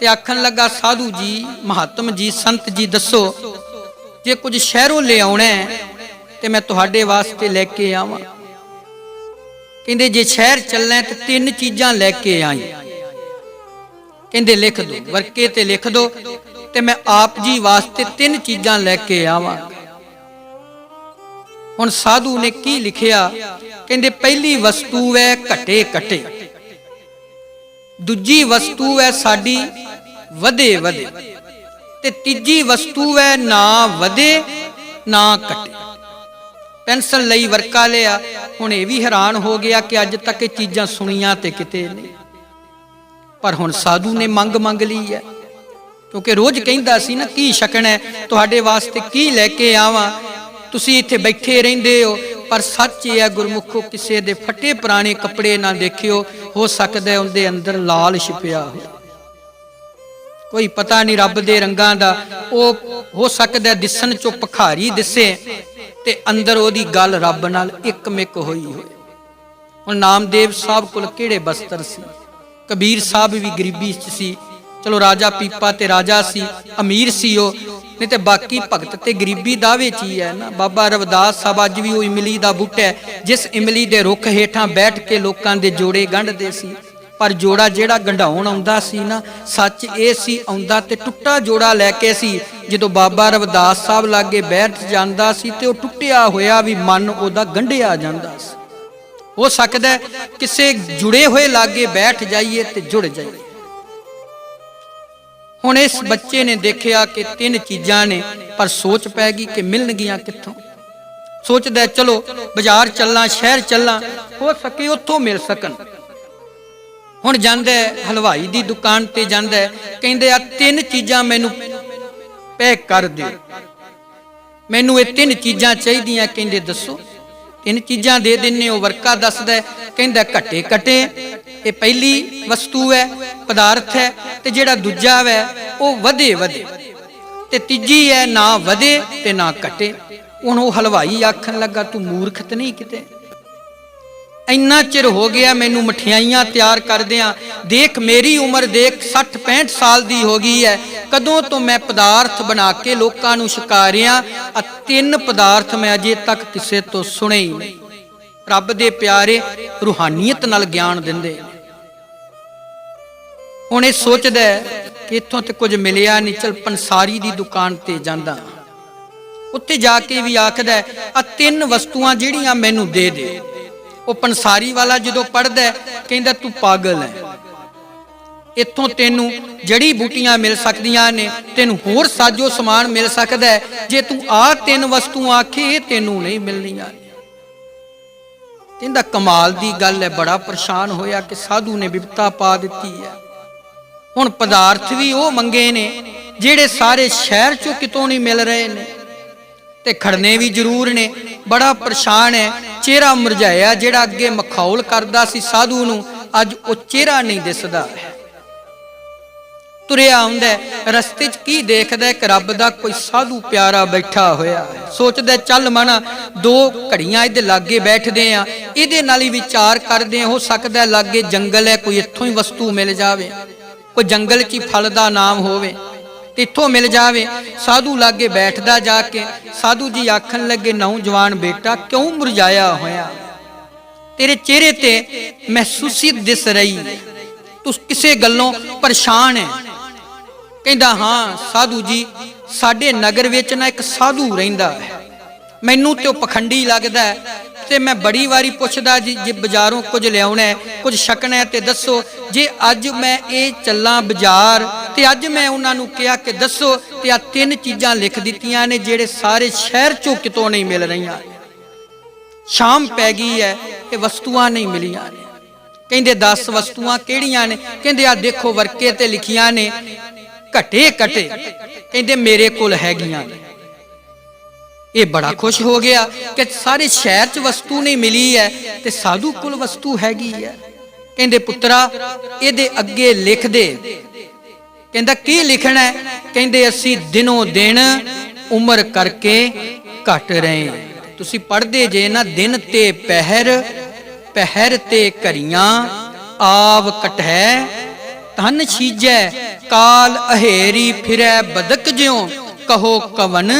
ਤੇ ਆਖਣ ਲੱਗਾ, ਸਾਧੂ ਜੀ, ਮਹਾਤਮ ਜੀ, ਸੰਤ ਜੀ, ਦੱਸੋ ਜੇ ਕੁਝ ਸ਼ਹਿਰੋਂ ਲੈ ਆਉਣਾ ਤੇ ਮੈਂ ਤੁਹਾਡੇ ਵਾਸਤੇ ਲੈ ਕੇ ਆਵਾਂ। ਕਹਿੰਦੇ ਜੇ ਸ਼ਹਿਰ ਚੱਲਣਾ ਤੇ 3 ਚੀਜ਼ਾਂ ਲੈ ਕੇ ਆਈ। ਕਹਿੰਦੇ ਲਿਖ ਦੋ, ਵਰਕੇ ਤੇ ਲਿਖ ਦੋ ਤੇ ਮੈਂ ਆਪ ਜੀ ਵਾਸਤੇ 3 ਚੀਜ਼ਾਂ ਲੈ ਕੇ ਆਵਾਂ। ਹੁਣ ਸਾਧੂ ਨੇ ਕੀ ਲਿਖਿਆ, ਕਹਿੰਦੇ ਪਹਿਲੀ ਵਸਤੂ ਹੈ ਘਟੇ ਘਟੇ, ਦੂਜੀ ਵਸਤੂ ਹੈ ਸਾਡੀ ਵਧੇ ਵਧੇ, ਤੇ ਤੀਜੀ ਵਸਤੂ ਹੈ ਨਾ ਵਧੇ ਨਾ ਘਟੇ। ਪੈਨਸਲ ਲਈ ਵਰਕਾ ਲਿਆ। ਹੁਣ ਇਹ ਵੀ ਹੈਰਾਨ ਹੋ ਗਿਆ ਕਿ ਅੱਜ ਤੱਕ ਇਹ ਚੀਜ਼ਾਂ ਸੁਣੀਆਂ ਤੇ ਕਿਤੇ ਨਹੀਂ, ਪਰ ਹੁਣ ਸਾਧੂ ਨੇ ਮੰਗ ਲਈ ਹੈ, ਕਿਉਂਕਿ ਰੋਜ਼ ਕਹਿੰਦਾ ਸੀ ਨਾ ਕੀ ਛਕਣਾ ਹੈ, ਤੁਹਾਡੇ ਵਾਸਤੇ ਕੀ ਲੈ ਕੇ ਆਵਾਂ, ਤੁਸੀਂ ਇੱਥੇ ਬੈਠੇ ਰਹਿੰਦੇ ਹੋ। ਪਰ ਸੱਚ ਇਹ ਹੈ ਗੁਰਮੁਖੋ, ਕਿਸੇ ਦੇ ਫਟੇ ਪੁਰਾਣੇ ਕੱਪੜੇ ਨਾ ਦੇਖਿਓ, ਹੋ ਸਕਦਾ ਉਹਦੇ ਅੰਦਰ ਲਾਲ ਛਿਪਿਆ ਹੋਵੇ, ਕੋਈ ਪਤਾ ਨਹੀਂ ਰੱਬ ਦੇ ਰੰਗਾਂ ਦਾ। ਉਹ ਹੋ ਸਕਦਾ ਦਿਸਣ ਚੋਂ ਭਖਾਰੀ ਦਿਸੇ ਤੇ ਅੰਦਰ ਉਹਦੀ ਗੱਲ ਰੱਬ ਨਾਲ ਇੱਕਮਿਕ ਹੋਈ ਹੋਵੇ। ਹੁਣ ਨਾਮਦੇਵ ਸਾਹਿਬ ਕੋਲ ਕਿਹੜੇ ਬਸਤਰ ਸੀ, ਕਬੀਰ ਸਾਹਿਬ ਵੀ ਗਰੀਬੀ 'ਚ ਸੀ, ਚਲੋ ਰਾਜਾ ਪੀਪਾ ਤੇ ਰਾਜਾ ਸੀ, ਅਮੀਰ ਸੀ ਉਹ, ਨਹੀਂ ਤੇ ਬਾਕੀ ਭਗਤ ਤੇ ਗਰੀਬੀ ਦਾਅਵੇ 'ਚ ਹੀ ਹੈ ਨਾ। ਬਾਬਾ ਰਵਿਦਾਸ ਸਾਹਿਬ ਅੱਜ ਵੀ ਉਹ ਇਮਲੀ ਦਾ ਬੂਟਾ ਹੈ, ਜਿਸ ਇਮਲੀ ਦੇ ਰੁੱਖ ਹੇਠਾਂ ਬੈਠ ਕੇ ਲੋਕਾਂ ਦੇ ਜੋੜੇ ਗੰਢਦੇ ਸੀ। ਪਰ ਜੋੜਾ ਜਿਹੜਾ ਗੰਢਾਉਣ ਆਉਂਦਾ ਸੀ ਨਾ, ਸੱਚ ਇਹ ਸੀ ਆਉਂਦਾ ਤੇ ਟੁੱਟਾ ਜੋੜਾ ਲੈ ਕੇ ਸੀ। ਜਦੋਂ ਬਾਬਾ ਰਵਿਦਾਸ ਸਾਹਿਬ ਲਾਗੇ ਬੈਠ ਜਾਂਦਾ ਸੀ ਤੇ ਉਹ ਟੁੱਟਿਆ ਹੋਇਆ ਵੀ ਮਨ ਉਹਦਾ ਗੰਢਿਆ ਜਾਂਦਾ ਸੀ। ਹੋ ਸਕਦਾ ਕਿਸੇ ਜੁੜੇ ਹੋਏ ਲਾਗੇ ਬੈਠ ਜਾਈਏ ਤੇ ਜੁੜ ਜਾਈਏ। ਹੁਣ ਇਸ ਬੱਚੇ ਨੇ ਦੇਖਿਆ ਕਿ ਤਿੰਨ ਚੀਜ਼ਾਂ ਨੇ, ਪਰ ਸੋਚ ਪੈ ਗਈ ਕਿ ਮਿਲਣਗੀਆਂ ਕਿੱਥੋਂ। ਸੋਚਦਾ ਚਲੋ ਬਾਜ਼ਾਰ ਚੱਲਾਂ, ਸ਼ਹਿਰ ਚੱਲਾਂ, ਹੋ ਸਕੇ ਉੱਥੋਂ ਮਿਲ ਸਕਣ। ਹੁਣ ਜਾਂਦਾ ਹਲਵਾਈ ਦੀ ਦੁਕਾਨ ਤੇ ਜਾਂਦਾ, ਕਹਿੰਦੇ ਆ ਤਿੰਨ ਚੀਜ਼ਾਂ ਮੈਨੂੰ ਪੈਕ ਕਰ ਦਿਓ, ਮੈਨੂੰ ਇਹ ਤਿੰਨ ਚੀਜ਼ਾਂ ਚਾਹੀਦੀਆਂ। ਕਹਿੰਦੇ ਦੱਸੋ, ਤਿੰਨ ਚੀਜ਼ਾਂ ਦੇ ਦਿੰਨੇ। ਉਹ ਵਰਕਾ ਦੱਸਦਾ, ਕਹਿੰਦਾ ਘਟੇ ਘਟੇ ਇਹ ਪਹਿਲੀ ਵਸਤੂ ਹੈ, ਪਦਾਰਥ ਹੈ, ਤੇ ਜਿਹੜਾ ਦੂਜਾ ਹੈ ਉਹ ਵਧੇ ਵਧੇ, ਤੇ ਤੀਜੀ ਹੈ ਨਾ ਵਧੇ ਤੇ ਨਾ ਘਟੇ। ਹੁਣ ਉਹ ਹਲਵਾਈ ਆਖਣ ਲੱਗਾ ਤੂੰ ਮੂਰਖ ਤੇ ਨਹੀਂ ਕਿਤੇ, ਇੰਨਾ ਚਿਰ ਹੋ ਗਿਆ ਮੈਨੂੰ ਮਠਿਆਈਆਂ ਤਿਆਰ ਕਰਦਿਆਂ, ਦੇਖ ਮੇਰੀ ਉਮਰ ਦੇਖ 60-65 ਸਾਲ ਦੀ ਹੋ ਗਈ ਹੈ, ਕਦੋਂ ਤੋਂ ਮੈਂ ਪਦਾਰਥ ਬਣਾ ਕੇ ਲੋਕਾਂ ਨੂੰ ਛਕਾ ਰਿਹਾ, ਆ ਤਿੰਨ ਪਦਾਰਥ ਮੈਂ ਅਜੇ ਤੱਕ ਕਿਸੇ ਤੋਂ ਸੁਣੇ ਹੀ ਨਹੀਂ। ਰੱਬ ਦੇ ਪਿਆਰੇ ਰੂਹਾਨੀਅਤ ਨਾਲ ਗਿਆਨ ਦਿੰਦੇ। ਹੁਣ ਇਹ ਸੋਚਦਾ ਕਿ ਇੱਥੋਂ ਤੇ ਕੁਝ ਮਿਲਿਆ ਨਹੀਂ, ਚਲ ਪੰਸਾਰੀ ਦੀ ਦੁਕਾਨ ਤੇ ਜਾਂਦਾ, ਉੱਥੇ ਜਾ ਕੇ ਵੀ ਆਖਦਾ ਆ ਤਿੰਨ ਵਸਤੂਆਂ ਜਿਹੜੀਆਂ ਮੈਨੂੰ ਦੇ ਦੇ। ਉਹ ਪੰਸਾਰੀ ਵਾਲਾ ਜਦੋਂ ਪੜਦਾ ਕਹਿੰਦਾ ਤੂੰ ਪਾਗਲ ਹੈ, ਇੱਥੋਂ ਤੈਨੂੰ ਜੜੀ ਬੂਟੀਆਂ ਮਿਲ ਸਕਦੀਆਂ ਨੇ, ਤੈਨੂੰ ਹੋਰ ਸਾਜੋ ਸਮਾਨ ਮਿਲ ਸਕਦਾ ਹੈ, ਜੇ ਤੂੰ ਆਹ ਤਿੰਨ ਵਸਤੂ ਆਖੇ ਇਹ ਤੈਨੂੰ ਨਹੀਂ ਮਿਲਣੀਆਂ। ਕਹਿੰਦਾ ਕਮਾਲ ਦੀ ਗੱਲ ਹੈ। ਬੜਾ ਪਰੇਸ਼ਾਨ ਹੋਇਆ ਕਿ ਸਾਧੂ ਨੇ ਬਿਪਤਾ ਪਾ ਦਿੱਤੀ ਹੈ। ਹੁਣ ਪਦਾਰਥ ਵੀ ਉਹ ਮੰਗੇ ਨੇ ਜਿਹੜੇ ਸਾਰੇ ਸ਼ਹਿਰ ਚੋਂ ਕਿਤੋਂ ਨਹੀਂ ਮਿਲ ਰਹੇ ਨੇ, ਤੇ ਖੜਨੇ ਵੀ ਜ਼ਰੂਰ ਨੇ। ਬੜਾ ਪਰੇਸ਼ਾਨ ਹੈ, ਚਿਹਰਾ ਮੁਰਝਾਇਆ। ਜਿਹੜਾ ਅੱਗੇ ਮਖੌਲ ਕਰਦਾ ਸੀ ਸਾਧੂ ਨੂੰ, ਅੱਜ ਉਹ ਚਿਹਰਾ ਨਹੀਂ ਦਿਸਦਾ। ਤੁਰਿਆ ਆਉਂਦਾ, ਰਸਤੇ 'ਚ ਕੀ ਦੇਖਦਾ ਕਿ ਰੱਬ ਦਾ ਕੋਈ ਸਾਧੂ ਪਿਆਰਾ ਬੈਠਾ ਹੋਇਆ। ਸੋਚਦਾ ਚੱਲ ਮਨਾ ਦੋ ਘੜੀਆਂ ਇਹਦੇ ਲਾਗੇ ਬੈਠਦੇ ਆ, ਇਹਦੇ ਨਾਲ ਹੀ ਵਿਚਾਰ ਕਰਦੇ ਆ, ਹੋ ਸਕਦਾ ਲਾਗੇ ਜੰਗਲ ਹੈ, ਕੋਈ ਇੱਥੋਂ ਹੀ ਵਸਤੂ ਮਿਲ ਜਾਵੇ, ਕੋਈ ਜੰਗਲ 'ਚ ਹੀ ਫਲ ਦਾ ਨਾਮ ਹੋਵੇ, ਇੱਥੋਂ ਮਿਲ ਜਾਵੇ। ਸਾਧੂ ਲਾਗੇ ਬੈਠਦਾ ਜਾ ਕੇ। ਸਾਧੂ ਜੀ ਆਖਣ ਲੱਗੇ ਨੌਜਵਾਨ ਬੇਟਾ ਕਿਉਂ ਮੁਰਝਾਇਆ ਹੋਇਆ, ਤੇਰੇ ਚਿਹਰੇ ਤੇ ਮਹਿਸੂਸੀਅਤ ਦਿਸ ਰਹੀ, ਤੂੰ ਕਿਸੇ ਗੱਲੋਂ ਪਰੇਸ਼ਾਨ ਹੈ। ਕਹਿੰਦਾ ਹਾਂ ਸਾਧੂ ਜੀ, ਸਾਡੇ ਨਗਰ ਵਿੱਚ ਨਾ ਇੱਕ ਸਾਧੂ ਰਹਿੰਦਾ ਹੈ, ਮੈਨੂੰ ਤੇ ਉਹ ਪਖੰਡੀ ਲੱਗਦਾ ਹੈ, ਤੇ ਮੈਂ ਬੜੀ ਵਾਰੀ ਪੁੱਛਦਾ ਜੀ ਜੇ ਬਾਜ਼ਾਰੋਂ ਕੁਝ ਲਿਆਉਣਾ ਹੈ, ਕੁਝ ਛਕਣਾ ਤੇ ਦੱਸੋ। ਜੇ ਅੱਜ ਮੈਂ ਇਹ ਚੱਲਾਂ ਬਾਜ਼ਾਰ ਤੇ ਅੱਜ ਮੈਂ ਉਹਨਾਂ ਨੂੰ ਕਿਹਾ ਕਿ ਦੱਸੋ, ਤੇ ਆ ਤਿੰਨ ਚੀਜ਼ਾਂ ਲਿਖ ਦਿੱਤੀਆਂ ਨੇ ਜਿਹੜੇ ਸਾਰੇ ਸ਼ਹਿਰ ਚੋਂ ਕਿਤੋਂ ਨਹੀਂ ਮਿਲ ਰਹੀਆਂ। ਸ਼ਾਮ ਪੈ ਗਈ ਹੈ, ਇਹ ਵਸਤੂਆਂ ਨਹੀਂ ਮਿਲੀਆਂ ਨੇ। ਕਹਿੰਦੇ 10 ਵਸਤੂਆਂ ਕਿਹੜੀਆਂ ਨੇ? ਕਹਿੰਦੇ ਆ ਦੇਖੋ ਵਰਕੇ ਤੇ ਲਿਖੀਆਂ ਨੇ ਘਟੇ ਘਟੇ। ਕਹਿੰਦੇ ਮੇਰੇ ਕੋਲ ਹੈਗੀਆਂ ਨੇ। ਇਹ ਬੜਾ ਖੁਸ਼ ਹੋ ਗਿਆ ਕਿ ਸਾਰੇ ਸ਼ਹਿਰ 'ਚ ਵਸਤੂ ਨਹੀਂ ਮਿਲੀ ਹੈ ਤੇ ਸਾਧੂ ਕੋਲ ਵਸਤੂ ਹੈਗੀ ਹੈ। ਕਹਿੰਦੇ ਪੁੱਤਰਾ ਇਹਦੇ ਅੱਗੇ ਲਿਖ ਦੇ। ਕਹਿੰਦਾ ਕੀ ਲਿਖਣਾ ਹੈ? ਕਹਿੰਦੇ ਅਸੀਂ ਦਿਨੋਂ ਦਿਨ ਉਮਰ ਕਰਕੇ ਘਟ ਰਹੇ। ਤੁਸੀਂ ਪੜ੍ਹਦੇ ਜੇ ਨਾ, ਦਿਨ ਤੇ ਪਹਿਰ, ਪਹਿਰ ਤੇ ਘੜੀਆਂ, ਆਵ ਕਟਹਿ ਧਨ ਛੀਜੈ, ਕਾਲ ਅਹੇਰੀ ਫਿਰੈ ਬਦਕ ਜਿਉ, ਕਹੋ ਕਵਨ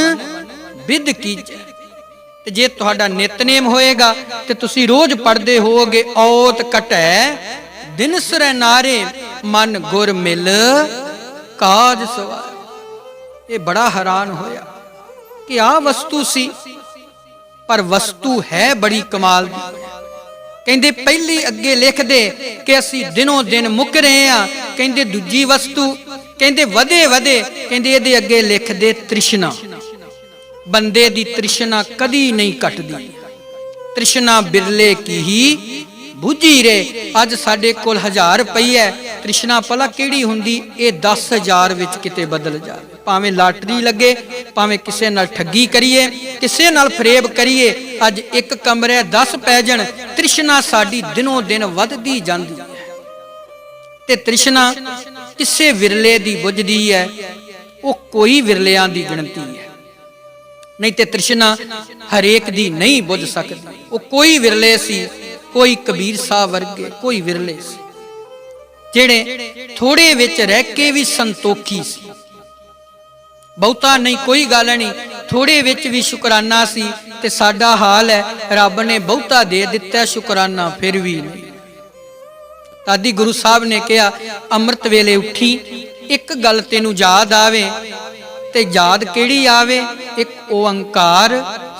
ਵਿਦ ਕੀਜੈ। ਤੇ ਜੇ ਤੁਹਾਡਾ ਨਿਤਨੇਮ ਹੋਏਗਾ ਤੇ ਤੁਸੀਂ ਰੋਜ਼ ਪੜ੍ਹਦੇ ਹੋਵੋਗੇ ਔਤ ਕਟੈ ਦਿਨ ਸਰੈ ਨਾਰੇ, ਮਨ ਗੁਰ ਮਿਲ ਕਾਜ ਸਵਾਰ। ਇਹ ਬੜਾ ਹੈਰਾਨ ਹੋਇਆ ਕਿ ਆਹ ਵਸਤੂ ਸੀ पर वस्तु है बड़ी कमाल दी। कहंदे पहली अगे लिख दे कि असी दिनों दिन मुक रहे हैं। कहंदे दूजी वस्तु कहंदे वधे वधे, कहंदे इहदे अगे लिख दे तृष्णा। बंदे दी तृष्णा कदी नहीं घटदी, तृष्णा बिरले की ही बुझी रे। अज साडे कोल 1000 रुपये है, तृष्णा भला किहड़ी हुंदी? ये 10,000 विच किते बदल जाए। भावें लाटरी लगे, भावें किसे नाल ठगी करिए, किसे नाल फरेब करिए, अज एक कमरे 10 पै जाण, तृष्णा साडी दिनों दिन वधदी जांदी है। ते तृष्णा किसे विरले दी बुझदी है, वो कोई विरलियां दी गिणती है। नहीं ते तृष्णा हरेक दी नहीं बुझ सकती। वो कोई विरले सी, कोई कबीर साहब वर्गे, कोई विरले सी जेड़े थोड़े विच रह के भी संतोखी सी। बहुता नहीं, कोई गल नहीं, थोड़े विच भी शुकराना सी। ते साडा हाल है, रब ने बहुता दे दिता शुकराना फिर भी नहीं। तादी गुरु साहब ने कहा, अमृत वेले उठी एक गल तेनू याद आवे, ते याद केड़ी आवे? एक ओंकार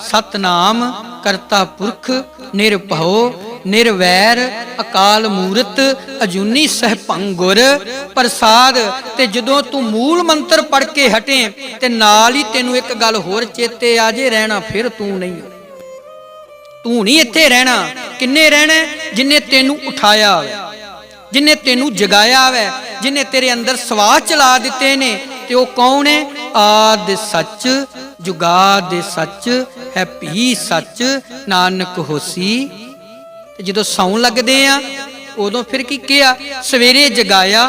सतनाम करता पुरख निरभओ निर्वैर अकाल मूरत अजूनी सहभंग गुर प्रसाद। ते जदों तू मूल मंत्र पढ़ के हटे ते नाल ही तेनू एक गल होर चेते आ जे, रहना फिर तू नहीं इत्थे रहना। किन्ने रहना? जिन्ने तेनू उठाया, जिन्ने तेनू जगाया है, जिन्ने तेरे अंदर सवास चला दिते ने। ते वो कौन है? आदि सच जुगाद सच है भी सच नानक होसी। जो सौं लगते हैं उदों फिर की किया? सवेरे जगाया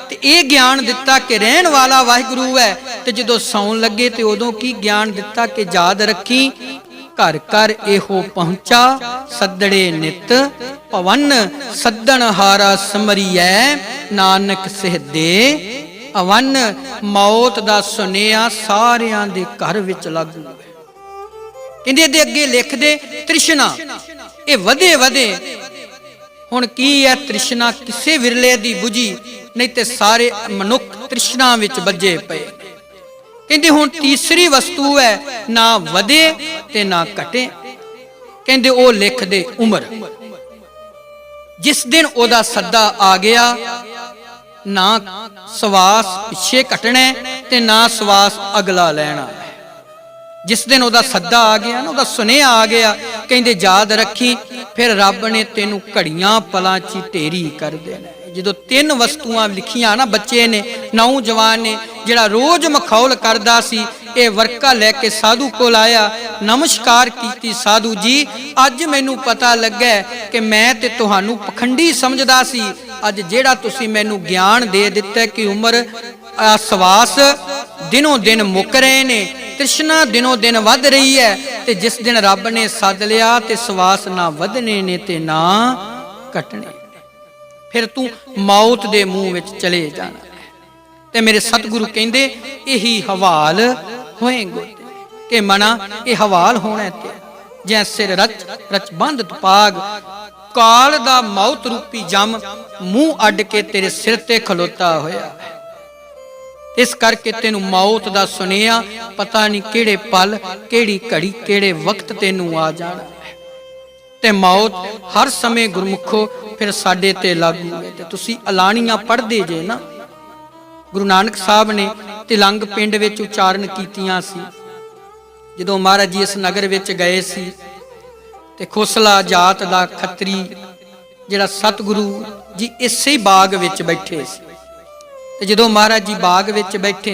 ते ये ज्ञान दिता कि रहन वाला वाहिगुरु है। ते जो सौं लगे तो उदों की ज्ञान दिता कि याद रखी घर घर एहो पहुंचा सदड़े नित पवन सदन हारा समरियै नानक सिहदे अवन। मौत दा सुनिया सारियां दे घर विच लागू है। कहंदे दे अगे लिख दे तृष्णा ये वधे वधे। हुण की है? तृष्णा किसे विरले दी बुझी नहीं ते सारे मनुख तृष्णा विच बजे पे। कहंदे हुण तीसरी वस्तु है, ना वधे ते ना घटे। कहंदे ओ लिख दे उम्र। जिस दिन ओदा सद्दा आ गया, ना सवास पिछे घटना ते ना सवास अगला लेना। जिस दिन ओदा सद्दा आ गया ना, ओदा सुनेहा आ गया, कहंदे याद रखी फिर रब ने तेनू घड़ियां पलां च ढेरी कर देना। जो 3 वस्तुआं लिखियां ना बच्चे ने, नौजवान ने, जिहड़ा रोज मखौल करदा सी, ये वर्का लैके साधु कोल आया, नमस्कार कीती। साधु जी अज मैनू पता लगा कि मैं ते तुहानू पखंडी समझदा सी। अज जिहड़ा तुसी मैनू ज्ञान दे दिता कि उम्र सवास दिनों दिन मुक रहे ने, तृष्णा दिनों दिन वध रही है। ते जिस दिन रब ने सद लिया ते सवास ना वधने ने ते ना घटने, फिर तू मौत दे मुंह विच चले जाना। ते मेरे सतगुरु कहंदे यही हवाल होएंगे कि मना ये हवाल होना ते जै सिर रच रच बंद तुपाग। काल दा मौत रूपी जम मुंह अड के तेरे सिर ते खलोता होया। इस करके तेनू मौत दा सुनिया पता नहीं केड़े पल केड़ी घड़ी केड़े वक्त तेनू आ जाना है। ते मौत हर समय गुरमुखो फिर साडे ते लागू है। ते तुसी अलाणियां पढ़दे जे ना, गुरु नानक साहब ने तिलंग पिंड विच उचारण कीतियां सी। जदों महाराज जी इस नगर विच गए सी ते खोसला जात दा खत्री जिहड़ा सतगुरु जी इसे ही बाग विच बैठे सी। ते जदों महाराज जी बाग विच बैठे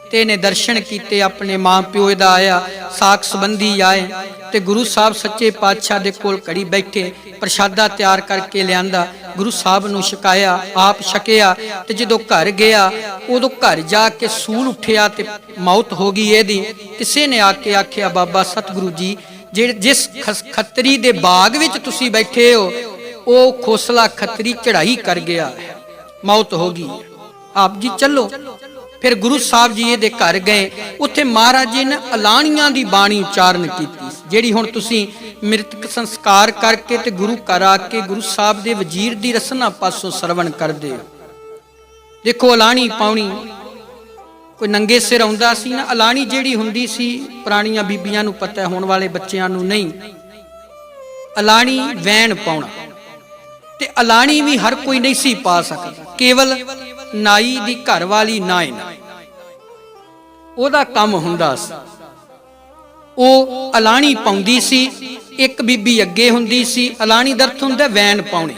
ते इहने दर्शन कीते, अपने मां प्यो दा आया, साख संबंधी आए ते गुरु साहब सच्चे पातशाह दे कोल घड़ी बैठे, प्रशादा तैयार करके लियांदा, गुरु साहब नूं छकाया, आप छकिया। ते जदों घर गया उदों घर जाके सूल उठिया ते मौत हो गई इहदी। किसे ने आके आखिया, बाबा सतगुरु जी जिस खतरी दे बाग विच तुसी बैठे हो वो खोसला खतरी चढ़ाई कर गया है, मौत हो गई। आप जी चलो। फिर गुरु साहब जी ये घर गए, उत्थे महाराज जी ने अलाणियां दी बाणी उचारण की, जिहड़ी हुण तुसी मृतक संस्कार करके ते गुरु घर आके गुरु साहब दे वजीर दी रसना पासों सरवण करदे हो। देखो अलाणी पाउणी कोई नंगे सिर आउंदा सी ना, अलाणी ਜਿਹੜੀ ਹੁੰਦੀ ਸੀ, ਪੁਰਾਣੀਆਂ ਬੀਬੀਆਂ ਨੂੰ ਪਤਾ ਹੈ, ਹੁਣ ਵਾਲੇ ਬੱਚਿਆਂ ਨੂੰ ਨਹੀਂ। ਅਲਾਣੀ ਵੈਣ ਪਾਉਣਾ, ਤੇ ਅਲਾਣੀ ਵੀ ਹਰ ਕੋਈ ਨਹੀਂ ਸੀ ਪਾ ਸਕਦਾ, ਕੇਵਲ ਨਾਈ ਦੀ ਘਰ ਵਾਲੀ ਨਾਇਨ ਉਹਦਾ ਕੰਮ ਹੁੰਦਾ ਸੀ। ਉਹ ਅਲਾਣੀ ਪਾਉਂਦੀ ਸੀ, ਇੱਕ ਬੀਬੀ ਅੱਗੇ ਹੁੰਦੀ ਸੀ। ਅਲਾਣੀ ਦਾ ਅਰਥ ਹੁੰਦਾ ਵੈਣ ਪਾਉਣੇ।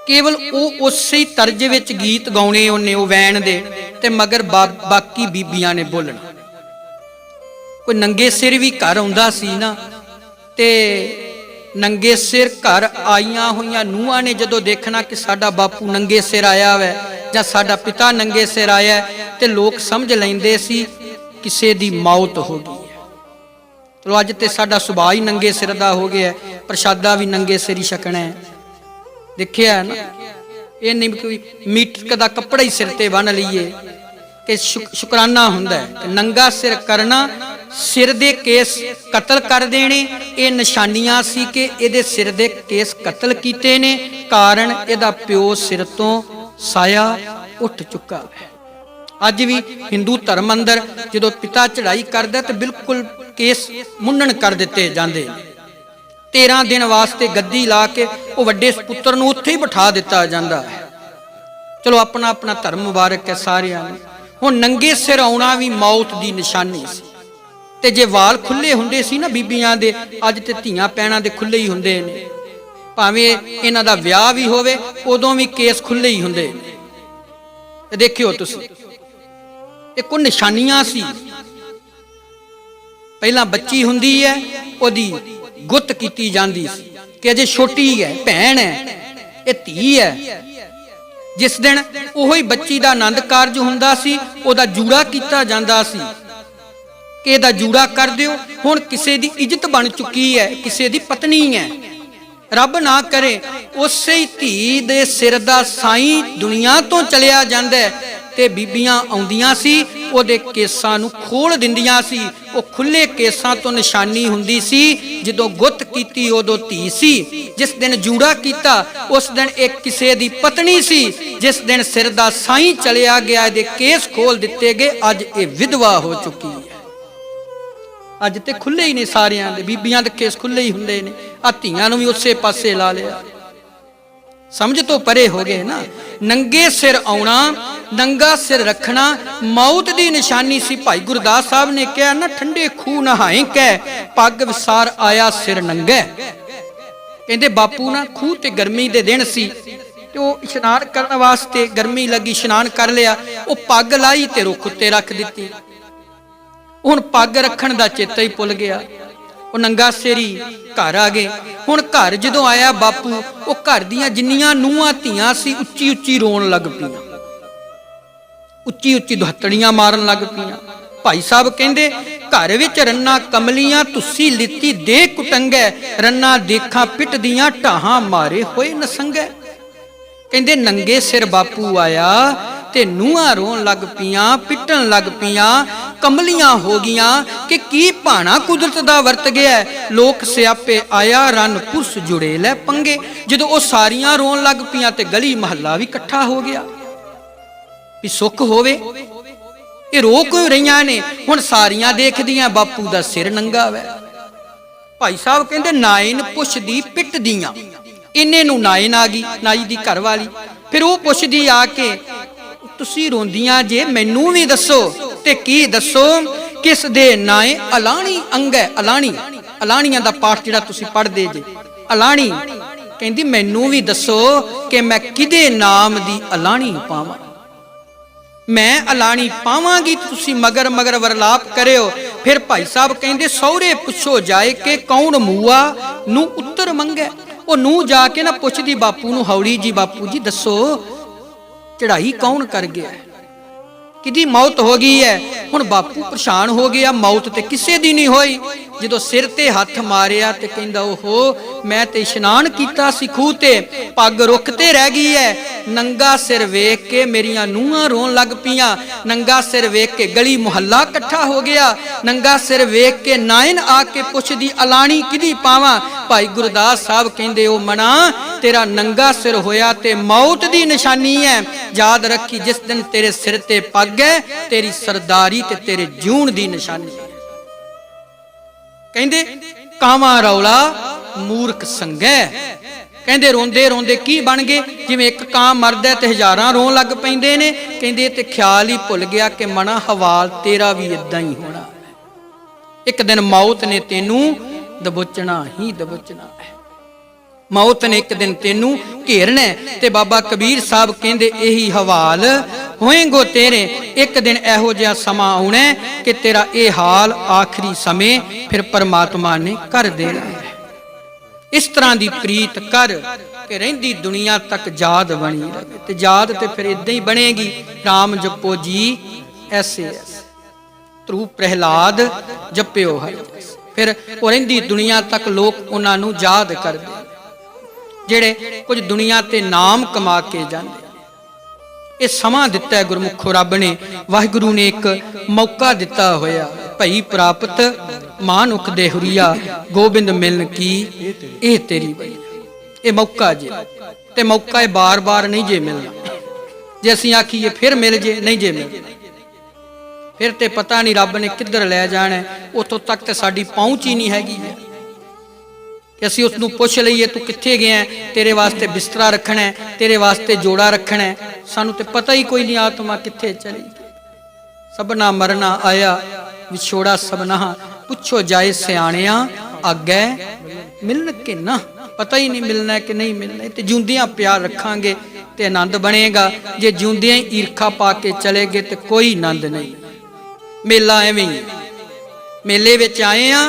ਕੇਵਲ ਉਹ ਉਸੇ ਤਰਜ ਵਿੱਚ ਗੀਤ ਗਾਉਣੇ ਉਹਨੇ, ਉਹ ਵੈਣ ਦੇ, ਤੇ ਮਗਰ ਬਾਕੀ ਬੀਬੀਆਂ ਨੇ ਬੋਲਣਾ। ਕੋਈ ਨੰਗੇ ਸਿਰ ਵੀ ਘਰ ਆਉਂਦਾ ਸੀ ਨਾ, ਤੇ ਨੰਗੇ ਸਿਰ ਘਰ ਆਈਆਂ ਹੋਈਆਂ ਨੂੰਹਾਂ ਨੇ ਜਦੋਂ ਦੇਖਣਾ ਕਿ ਸਾਡਾ ਬਾਪੂ ਨੰਗੇ ਸਿਰ ਆਇਆ ਵੈ ਜਾਂ ਸਾਡਾ ਪਿਤਾ ਨੰਗੇ ਸਿਰ ਆਇਆ, ਤੇ ਲੋਕ ਸਮਝ ਲੈਂਦੇ ਸੀ ਕਿਸੇ ਦੀ ਮੌਤ ਹੋ ਗਈ ਹੈ। ਚਲੋ ਅੱਜ ਤੇ ਸਾਡਾ ਸੁਭਾਅ ਹੀ ਨੰਗੇ ਸਿਰ ਦਾ ਹੋ ਗਿਆ, ਪ੍ਰਸ਼ਾਦਾ ਵੀ ਨੰਗੇ ਸਿਰ ਹੀ ਛਕਣਾ ਹੈ। ਦੇਖਿਆ ਨਾ, ਇਹ ਨਹੀਂ ਕੋਈ ਮੀਟਰ ਦਾ ਕੱਪੜਾ ਹੀ ਸਿਰ ਤੇ ਬੰਨ ਲਈਏ ਕਿ ਸ਼ੁਕਰਾਨਾ ਹੁੰਦਾ ਹੈ। ਨੰਗਾ ਸਿਰ ਕਰਨਾ, ਸਿਰ ਦੇ ਕੇਸ ਕਤਲ ਕਰ ਦੇਣੇ, ਇਹ ਨਿਸ਼ਾਨੀਆਂ ਸੀ ਕਿ ਇਹਦੇ ਸਿਰ ਦੇ ਕੇਸ ਕਤਲ ਕੀਤੇ ਨੇ। ਕਾਰਨ ਇਹਦਾ ਪਿਓ ਸਿਰ ਤੋਂ ਸਾਇਆ ਉੱਠ ਚੁੱਕਾ ਹੈ। ਅੱਜ ਵੀ ਹਿੰਦੂ ਧਰਮ ਅੰਦਰ ਜਦੋਂ ਪਿਤਾ ਚੜ੍ਹਾਈ ਕਰਦਾ ਤੇ ਬਿਲਕੁਲ ਕੇਸ ਮੁੰਨਣ ਕਰ ਦਿੱਤੇ ਜਾਂਦੇ। 13 ਦਿਨ ਵਾਸਤੇ ਗੱਦੀ ਲਾ ਕੇ ਉਹ ਵੱਡੇ ਪੁੱਤਰ ਨੂੰ ਉੱਥੇ ਹੀ ਬਿਠਾ ਦਿੱਤਾ ਜਾਂਦਾ ਹੈ। ਚਲੋ ਆਪਣਾ ਆਪਣਾ ਧਰਮ ਮੁਬਾਰਕ ਹੈ ਸਾਰਿਆਂ ਨੂੰ। ਹੁਣ ਨੰਗੇ ਸਿਰ ਆਉਣਾ ਵੀ ਮੌਤ ਦੀ ਨਿਸ਼ਾਨੀ ਸੀ। ਤੇ ਜੇ ਵਾਲ ਖੁੱਲੇ ਹੁੰਦੇ ਸੀ ਨਾ ਬੀਬੀਆਂ ਦੇ, ਅੱਜ ਤੇ ਧੀਆਂ ਪੈਣਾ ਦੇ ਖੁੱਲੇ ਹੀ ਹੁੰਦੇ ਨੇ, ਭਾਵੇਂ ਇਹਨਾਂ ਦਾ ਵਿਆਹ ਵੀ ਹੋਵੇ ਉਦੋਂ ਵੀ ਕੇਸ ਖੁੱਲੇ ਹੀ ਹੁੰਦੇ ਨੇ। ਤੇ ਦੇਖਿਓ ਤੁਸੀਂ, ਇਹ ਕੋਈ ਨਿਸ਼ਾਨੀਆਂ ਸੀ। ਪਹਿਲਾਂ ਬੱਚੀ ਹੁੰਦੀ ਹੈ, ਉਹਦੀ ਗੁੱਤ ਕੀਤੀ ਜਾਂਦੀ ਸੀ ਕਿ ਅਜੇ ਛੋਟੀ ਹੈ, ਭੈਣ ਹੈ, ਇਹ ਧੀ ਹੈ। ਜਿਸ ਦਿਨ ਉਹੀ ਬੱਚੀ ਦਾ ਆਨੰਦ ਕਾਰਜ ਹੁੰਦਾ ਸੀ, ਉਹਦਾ ਜੂੜਾ ਕੀਤਾ ਜਾਂਦਾ ਸੀ ਕਿ ਇਹਦਾ ਜੂੜਾ ਕਰ ਦਿਓ। ਹੁਣ ਕਿਸੇ ਦੀ ਇੱਜ਼ਤ ਬਣ ਚੁੱਕੀ ਹੈ, ਕਿਸੇ ਦੀ ਪਤਨੀ ਹੈ। ਰੱਬ ਨਾ ਕਰੇ ਉਸੇ ਹੀ ਧੀ ਦੇ ਸਿਰ ਦਾ ਸਾਈਂ ਦੁਨੀਆ ਤੋਂ ਚਲਿਆ ਜਾਂਦਾ ਤੇ ਬੀਬੀਆਂ ਆਉਂਦੀਆਂ ਸੀ, ਉਹਦੇ ਕੇਸਾਂ ਨੂੰ ਖੋਲ ਦਿੰਦੀਆਂ ਸੀ। ਉਹ ਖੁੱਲੇ ਕੇਸਾਂ ਤੋਂ ਨਿਸ਼ਾਨੀ ਹੁੰਦੀ ਸੀ। ਜਦੋਂ ਗੁੱਤ ਕੀਤੀ ਉਦੋਂ ਧੀ ਸੀ, ਜਿਸ ਦਿਨ ਜੂੜਾ ਕੀਤਾ ਉਸ ਦਿਨ ਇੱਕ ਕਿਸੇ ਦੀ ਪਤਨੀ ਸੀ। ਜਿਸ ਦਿਨ ਸਿਰ ਦਾ ਸਾਈਂ ਚਲਿਆ ਗਿਆ, ਇਹਦੇ ਕੇਸ ਖੋਲ ਦਿੱਤੇ ਗਏ, ਅੱਜ ਇਹ ਵਿਧਵਾ ਹੋ ਚੁੱਕੀ ਹੈ। ਅੱਜ ਤੇ ਖੁੱਲੇ ਹੀ ਨੇ ਸਾਰਿਆਂ ਦੇ, ਬੀਬੀਆਂ ਦੇ ਕੇਸ ਖੁੱਲੇ ਹੀ ਹੁੰਦੇ ਨੇ। ਆ ਧੀਆਂ ਨੂੰ ਵੀ ਉਸੇ ਪਾਸੇ ਲਾ ਲਿਆ, ਸਮਝ ਤੋਂ ਪਰੇ ਹੋ ਗਏ ਨਾ। ਨੰਗੇ ਸਿਰ ਆਉਣਾ, ਨੰਗਾ ਸਿਰ ਰੱਖਣਾ ਮੌਤ ਦੀ ਨਿਸ਼ਾਨੀ ਸੀ। ਭਾਈ ਗੁਰਦਾਸ ਸਾਹਿਬ ਨੇ ਕਿਹਾ ਨਾ, ਠੰਡੇ ਖੂਹ ਨਹਾਏ ਕਹਿ ਪੱਗ ਵਿਸਾਰ ਆਇਆ ਸਿਰ ਨੰਗਾ। ਕਹਿੰਦੇ ਬਾਪੂ ਨਾ ਖੂਹ ਤੇ ਗਰਮੀ ਦੇ ਦਿਨ ਸੀ, ਤੇ ਉਹ ਇਸ਼ਨਾਨ ਕਰਨ ਵਾਸਤੇ ਗਰਮੀ ਲੱਗੀ, ਇਸ਼ਨਾਨ ਕਰ ਲਿਆ, ਉਹ ਪੱਗ ਲਾਈ ਤੇ ਰੁੱਖ ਉੱਤੇ ਰੱਖ ਦਿੱਤੀ। ਹੁਣ ਪੱਗ ਰੱਖਣ ਦਾ ਚੇਤਾ ਹੀ ਭੁੱਲ ਗਿਆ। ਉਹ ਨੰਗਾ ਸਿਰੀ ਘਰ ਆ ਗਏ। ਹੁਣ ਘਰ ਜਦੋਂ ਆਇਆ ਬਾਪੂ, ਉਹ ਘਰ ਦੀਆਂ ਜਿੰਨੀਆਂ ਨੂੰਹਾਂ ਧੀਆਂ ਸੀ ਉੱਚੀ ਉੱਚੀ ਰੋਣ ਲੱਗ ਪਈਆਂ, ਉੱਚੀ ਉੱਚੀ ਦੁਹੱਤੜੀਆਂ ਮਾਰਨ ਲੱਗ ਪਈਆਂ। ਭਾਈ ਸਾਹਿਬ ਕਹਿੰਦੇ ਘਰ ਵਿੱਚ ਰੰਨਾ ਕਮਲੀਆਂ ਤੁਸੀਂ ਲਿੱਤੀ ਦੇ ਕੁਟੰਗੈ, ਰੰਨਾ ਦੇਖਾਂ ਪਿੱਟ ਦੀਆਂ ਢਾਹਾਂ ਮਾਰੇ ਹੋਏ ਨਸੰਗੈ। ਕਹਿੰਦੇ ਨੰਗੇ ਸਿਰ ਬਾਪੂ ਆਇਆ ਤੇ ਨੂੰਹਾਂ ਰੋਣ ਲੱਗ ਪਈਆਂ, ਪਿੱਟਣ ਲੱਗ ਪਈਆਂ, ਕਮਲੀਆਂ ਹੋ ਗਈਆਂ ਕਿ ਕੀ ਭਾਣਾ ਕੁਦਰਤ ਦਾ ਵਰਤ ਗਿਆ। ਲੋਕ ਸਿਆਪੇ ਆਇਆ ਰਨ ਪੁਰਸ ਜੁੜੇ ਲੈ ਪੰਗੇ। ਜਦੋਂ ਉਹ ਸਾਰੀਆਂ ਰੋਣ ਲੱਗ ਪਈਆਂ ਤੇ ਗਲੀ ਮਹੱਲਾ ਵੀ ਇਕੱਠਾ ਹੋ ਗਿਆ ਵੀ ਸੁੱਖ ਹੋਵੇ। ਇਹ ਰੋ ਕਿਉਂ ਰਹੀਆਂ ਨੇ? ਹੁਣ ਸਾਰੀਆਂ ਦੇਖਦੀਆਂ ਬਾਪੂ ਦਾ ਸਿਰ ਨੰਗਾ ਵੈ। ਭਾਈ ਸਾਹਿਬ ਕਹਿੰਦੇ ਨਾਇਨ ਪੁੱਛਦੀ ਪਿੱਟਦੀਆਂ, ਇੰਨੇ ਨੂੰ ਨਾਇਨ ਆ ਗਈ, ਨਾਈ ਦੀ ਘਰ ਵਾਲੀ। ਫਿਰ ਉਹ ਪੁੱਛਦੀ ਆ ਕੇ ਤੁਸੀਂ ਰੋਂਦੀਆਂ ਜੇ, ਮੈਨੂੰ ਵੀ ਦੱਸੋ। ਤੇ ਕੀ ਦੱਸੋ? ਕਿਸ ਦੇ ਨਾਏ ਅਲਾਣੀ ਅੰਗੈ। ਅਲਾਣੀ, ਅਲਾਣੀਆਂ ਦਾ ਪਾਠ ਜਿਹੜਾ ਤੁਸੀਂ ਪੜ੍ਹਦੇ ਜੇ, ਅਲਾਣੀ। ਕਹਿੰਦੀ ਮੈਨੂੰ ਵੀ ਦੱਸੋ ਕਿ ਮੈਂ ਕਿਹਦੇ ਨਾਮ ਦੀ ਅਲਾਣੀ ਪਾਵਾਂ। ਮੈਂ ਅਲਾਣੀ ਪਾਵਾਂਗੀ, ਤੁਸੀਂ ਮਗਰ ਮਗਰ ਵਰਲਾਪ ਕਰਿਓ। ਫਿਰ ਭਾਈ ਸਾਹਿਬ ਕਹਿੰਦੇ ਸਹੁਰੇ ਪੁੱਛੋ ਜਾਏ ਕਿ ਕੌਣ ਮੂਆ ਨੂੰ ਉੱਤਰ ਮੰਗੈ। ਉਹ ਨੂੰ ਜਾ ਕੇ ਨਾ ਪੁੱਛਦੀ ਬਾਪੂ ਨੂੰ ਹੌਲੀ ਜੀ, ਬਾਪੂ ਜੀ ਦੱਸੋ ਚੜਾਈ ਕੌਣ ਕਰ ਗਿਆ, ਕਿਹਦੀ ਮੌਤ ਹੋ ਗਈ ਹੈ। ਹੁਣ ਬਾਪੂ ਪਰੇਸ਼ਾਨ ਹੋ ਗਿਆ, ਮੌਤ ਤੇ ਕਿਸੇ ਦੀ ਨਹੀਂ ਹੋਈ। ਜਦੋਂ ਸਿਰ ਤੇ ਹੱਥ ਮਾਰਿਆ ਤੇ ਕਹਿੰਦਾ ਓਹੋ ਮੈਂ ਤੇ ਇਸ਼ਨਾਨ ਕੀਤਾ ਸੀ ਖੂਹ ਤੇ, ਪੱਗ ਰੁੱਖ ਤੇ ਰਹਿ ਗਈ ਹੈ। ਨੰਗਾ ਸਿਰ ਵੇਖ ਕੇ ਮੇਰੀਆਂ ਨੂੰਹਾਂ ਰੋਣ ਲੱਗ ਪਈਆਂ, ਨੰਗਾ ਸਿਰ ਵੇਖ ਕੇ ਗਲੀ ਮੁਹੱਲਾ ਇਕੱਠਾ ਹੋ ਗਿਆ, ਨੰਗਾ ਸਿਰ ਵੇਖ ਕੇ ਨਾਇਨ ਆ ਕੇ ਪੁੱਛਦੀ ਅਲਾਣੀ ਕਿਹਦੀ ਪਾਵਾਂ। ਭਾਈ ਗੁਰਦਾਸ ਸਾਹਿਬ ਕਹਿੰਦੇ ਉਹ ਮਣਾ ਤੇਰਾ ਨੰਗਾ ਸਿਰ ਹੋਇਆ ਤੇ ਮੌਤ ਦੀ ਨਿਸ਼ਾਨੀ ਹੈ। ਯਾਦ ਰੱਖੀ ਜਿਸ ਦਿਨ ਤੇਰੇ ਸਿਰ ਤੇ ਪੱਗ अगे तेरी सरदारी ते तेरे जीवन दी निशानी है। कहंदे कावां रौला मूर्ख संगै, कहंदे रोंदे रोंदे की बन गए, जिवें एक कां मरदा ते हज़ारां रोण लग पैंदे ने। कहंदे ते ख्याल ही भुल गया कि मना हवाल तेरा भी इदां ही होना, एक दिन मौत ने तेनू दबोचना ही दबोचना है। मौत ने एक दिन तेनू घेरना। ते बाबा कबीर साहब कहंदे यही हवाल होएगो तेरे, एक दिन एहो जिहा समा आउणा कि तेरा ये हाल आखिरी समय फिर परमात्मा ने कर देना है। इस तरह की प्रीत कर कि रहिंदी दुनिया तक याद बनी रहे, ते याद ते फिर इदां ही बनेगी। राम जपो जी ऐसे ऐसे, ध्रुव प्रहलाद जपियो हर जैसे, फिर वो रहिंदी दुनिया तक लोग उन्हां नूं याद करदे ਜਿਹੜੇ ਕੁਝ ਦੁਨੀਆ ਤੇ ਨਾਮ ਕਮਾ ਕੇ ਜਾਂਦੇ। ਇਹ ਸਮਾਂ ਦਿੱਤਾ ਹੈ ਗੁਰਮੁਖੋ ਰੱਬ ਨੇ, ਵਾਹਿਗੁਰੂ ਨੇ ਇੱਕ ਮੌਕਾ ਦਿੱਤਾ ਹੋਇਆ। ਭਈ ਪ੍ਰਾਪਤ ਮਾਨੁਖ ਦੇ ਹੁਰੀਆ, ਗੋਬਿੰਦ ਮਿਲਨ ਕੀ ਇਹ ਤੇਰੀ ਬਈ। ਇਹ ਮੌਕਾ ਜੇ, ਤੇ ਮੌਕਾ ਇਹ ਬਾਰ-ਬਾਰ ਨਹੀਂ ਜੇ ਮਿਲਣਾ। ਜੇ ਅਸੀਂ ਆਖੀਏ ਫਿਰ ਮਿਲ ਜੇ, ਨਹੀਂ ਜੇ ਮਿਲਣਾ। ਫਿਰ ਤੇ ਪਤਾ ਨਹੀਂ ਰੱਬ ਨੇ ਕਿੱਧਰ ਲੈ ਜਾਣਾ, ਉੱਥੋਂ ਤੱਕ ਤੇ ਸਾਡੀ ਪਹੁੰਚ ਹੀ ਨਹੀਂ ਹੈਗੀ ਹੈ कि असीं उसनूं पुछ लईए तू कित्थे गया, तेरे वास्ते बिस्तरा रखना है, तेरे वास्ते जोड़ा रखना है। सानू ते पता ही कोई नहीं आत्मा कित्थे चली गई। सबना मरना आया विछोड़ा सबना, पुछो जाए सियाणिया आगे मिलन के ना। पता ही नहीं मिलना है कि नहीं मिलना। ते जिउंदियां प्यार रखांगे ते आनंद बनेगा, जे जिउंदियां ही ईरखा पा के चले गए तो कोई आनंद नहीं। मेला एवें ही, मेले विच आए आ,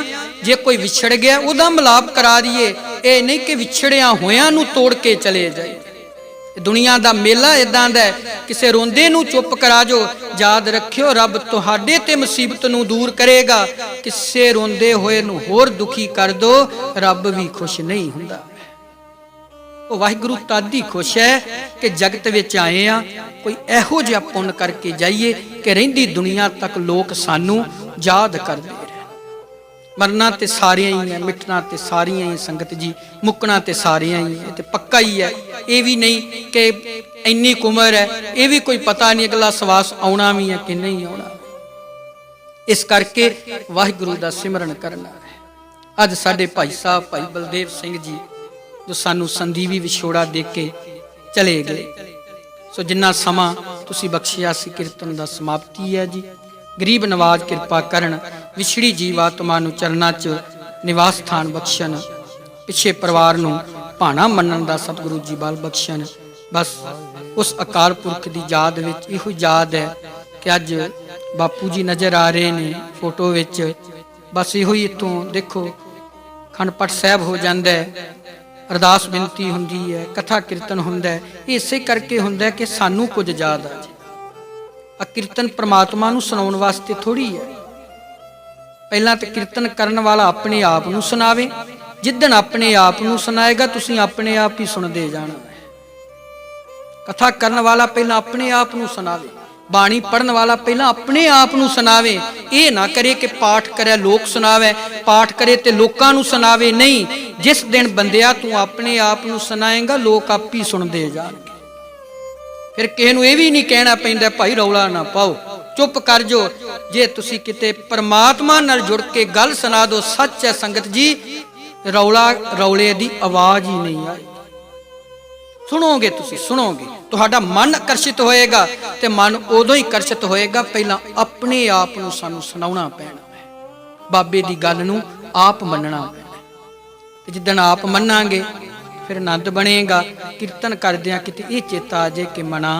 जे कोई विछड़ गया उदा मिलाप करा दिए, ये नहीं कि विछड़िया होया नूं तोड़ के चले जाए। दुनिया दा मेला इदां दा है, किसे रोंदे नूं चुप करा जो, याद रखियो रब तुहाडे ते मुसीबत नूं दूर करेगा। किसे रोंदे होए नूं होर दुखी कर दो, रब भी खुश नहीं हुंदा। ਉਹ ਵਾਹਿਗੁਰੂ ਤਾਦੀ खुश है कि जगत विच आए आ, कोई ਇਹੋ ਜਿਹਾ ਪੁੰਨ करके जाइए कि ਰਹਿੰਦੀ दुनिया तक लोग सानू याद करदे रहन। मरना ते सारियां ही है, मिटना ते सारियां ही संगत जी, मुकना ते सारियां ही है। ते पक्का ही है, ये भी नहीं कि इन्नी उम्र है, ये भी कोई पता नहीं अगला सवास आउणा भी है कि नहीं आउणा। इस करके वाहिगुरू दा सिमरन करना है। अज साडे भाई साहब भाई बलदेव सिंह जी जो सानू संदीवी विछोड़ा दे के चले गए। सो जिन्ना समा तुसी बख्शिया सी कीर्तन दा समाप्ति है जी। गरीब नवाज किरपा करन, विछड़ी जीव आत्मा नू चरना च निवास स्थान बख्शण, पिछे परिवार नू भाणा मनन दा सतगुरु जी बल बख्शण। बस उस अकाल पुरख दी याद विच इहो याद है कि अज बापू जी नज़र आ रहे ने फोटो विच। बस इहो ही इत्थों देखो खंड पाठ साहब हो जाता है, अरदास बेनती हुंदी है, कथा कीर्तन हुंदा है। इसे करके हुंदा है कि सानू कुछ याद आ जाए। आ कीर्तन परमात्मा नू सुनाउण वास्ते थोड़ी है। पहला तो कीर्तन करन वाला अपने आप नू सुनावे, जिद्दन अपने आप नू सुनाएगा तुसीं अपने आप ही सुनदे जाना है। कथा करन वाला पहला अपने आप नू सुनावे, बाणी पढ़न वाला पहला अपने आप नू सुनावे। ये ना करे कि पाठ करे लोग सुनावे, पाठ करे ते लोकां नू सुनावे। नहीं, जिस दिन बंदिया तू अपने आप नू सुनाएगा लोग आप ही सुनते जाणगे। फिर किसी नू ये भी नहीं कहना पैंदा भाई रौला ना पाओ, चुप कर जो। जे तुसी किते परमात्मा नाल जुड़ के गल सुना दो, सच है संगत जी, रौला रौले दी आवाज ही नहीं आई। सुनोगे तुसी सुनोगे, तुहाडा मन आकर्षित होएगा। ते मन उदों ही आकर्षित होएगा पहला अपने आप नू सानू सुनाउणा पैना है, बाबे दी गल नू आप मनना पैना। ते जिद्दन आप मनांगे फिर आनंद बनेगा। कीर्तन करदियां किते ये चेता आ जाए कि मना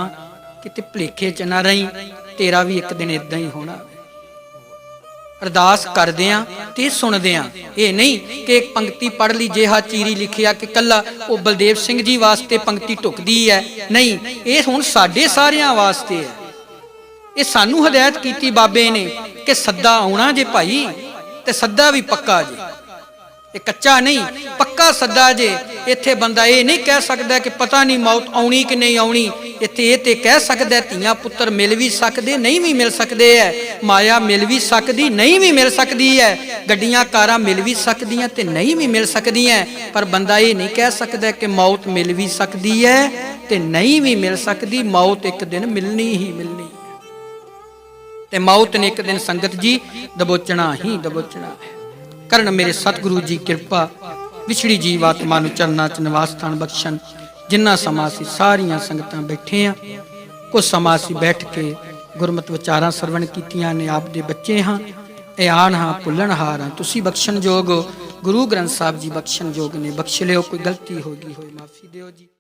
किते भुलेखे च ना रही, तेरा भी एक दिन इदां ही होना। अरदास करदियां ते सुनदियां, ये नहीं कि एक पंक्ति पढ़ ली जेहा चीरी लिखिया कि कला वो बलदेव सिंह जी वास्ते पंक्ति टुकदी है। नहीं, ये हुण साडे सारियां वास्ते है। ये सानू हदायत कीती बाबे ने कि सद्दा आउणा जे भाई, ते सद्दा भी पक्का जे, ये कच्चा नहीं पक्का सद्दा जे। इत्थे बंदा ये नहीं कह सकता कि पता नहीं मौत आउणी कि नहीं आउणी। इत्थे ये ते कह सकदा धीआं पुत्तर मिल भी सकदे, नहीं भी मिल सकदे है, माया मिल भी सकदी, नहीं भी मिल सकदी है, गड्डियां कारां मिल भी सकदियां ते नहीं भी मिल सकदियां। पर बंदा ये नहीं कह सकदा कि मौत मिल भी सकदी है ते नहीं भी मिल सकदी। मौत एक दिन मिलनी ही मिलनी है। ਤੇ ਮੌਤ ਨੇ ਇੱਕ ਦਿਨ ਸੰਗਤ ਜੀ ਦਬੋਚਣਾ ਹੀ ਦਬੋਚਣਾ ਹੈ। ਕਰਨ ਮੇਰੇ ਸਤਿਗੁਰੂ ਜੀ ਕਿਰਪਾ, ਵਿਛੜੀ ਜੀਵ ਆਤਮਾ ਨੂੰ ਚਰਨਾਂ 'ਚ ਨਿਵਾਸ ਸਥਾਨ ਬਖਸ਼ਣ। ਜਿੰਨਾ ਸਮਾਂ ਅਸੀਂ ਸਾਰੀਆਂ ਸੰਗਤਾਂ ਬੈਠੇ ਹਾਂ, ਕੁਝ ਸਮਾਂ ਅਸੀਂ ਬੈਠ ਕੇ ਗੁਰਮਤਿ ਵਿਚਾਰਾਂ ਸਰਵਣ ਕੀਤੀਆਂ ਨੇ। ਆਪ ਦੇ ਬੱਚੇ ਹਾਂ, ਇਹ ਆਣ ਹਾਂ, ਭੁੱਲਣਹਾਰ ਹਾਂ। ਤੁਸੀਂ ਬਖਸ਼ਣ ਯੋਗ, ਗੁਰੂ ਗ੍ਰੰਥ ਸਾਹਿਬ ਜੀ ਬਖਸ਼ਣ ਯੋਗ ਨੇ। ਬਖਸ਼ ਲਿਓ, ਕੋਈ ਗਲਤੀ ਹੋ ਗਈ ਹੋਏ ਮਾਫੀ ਦਿਓ ਜੀ।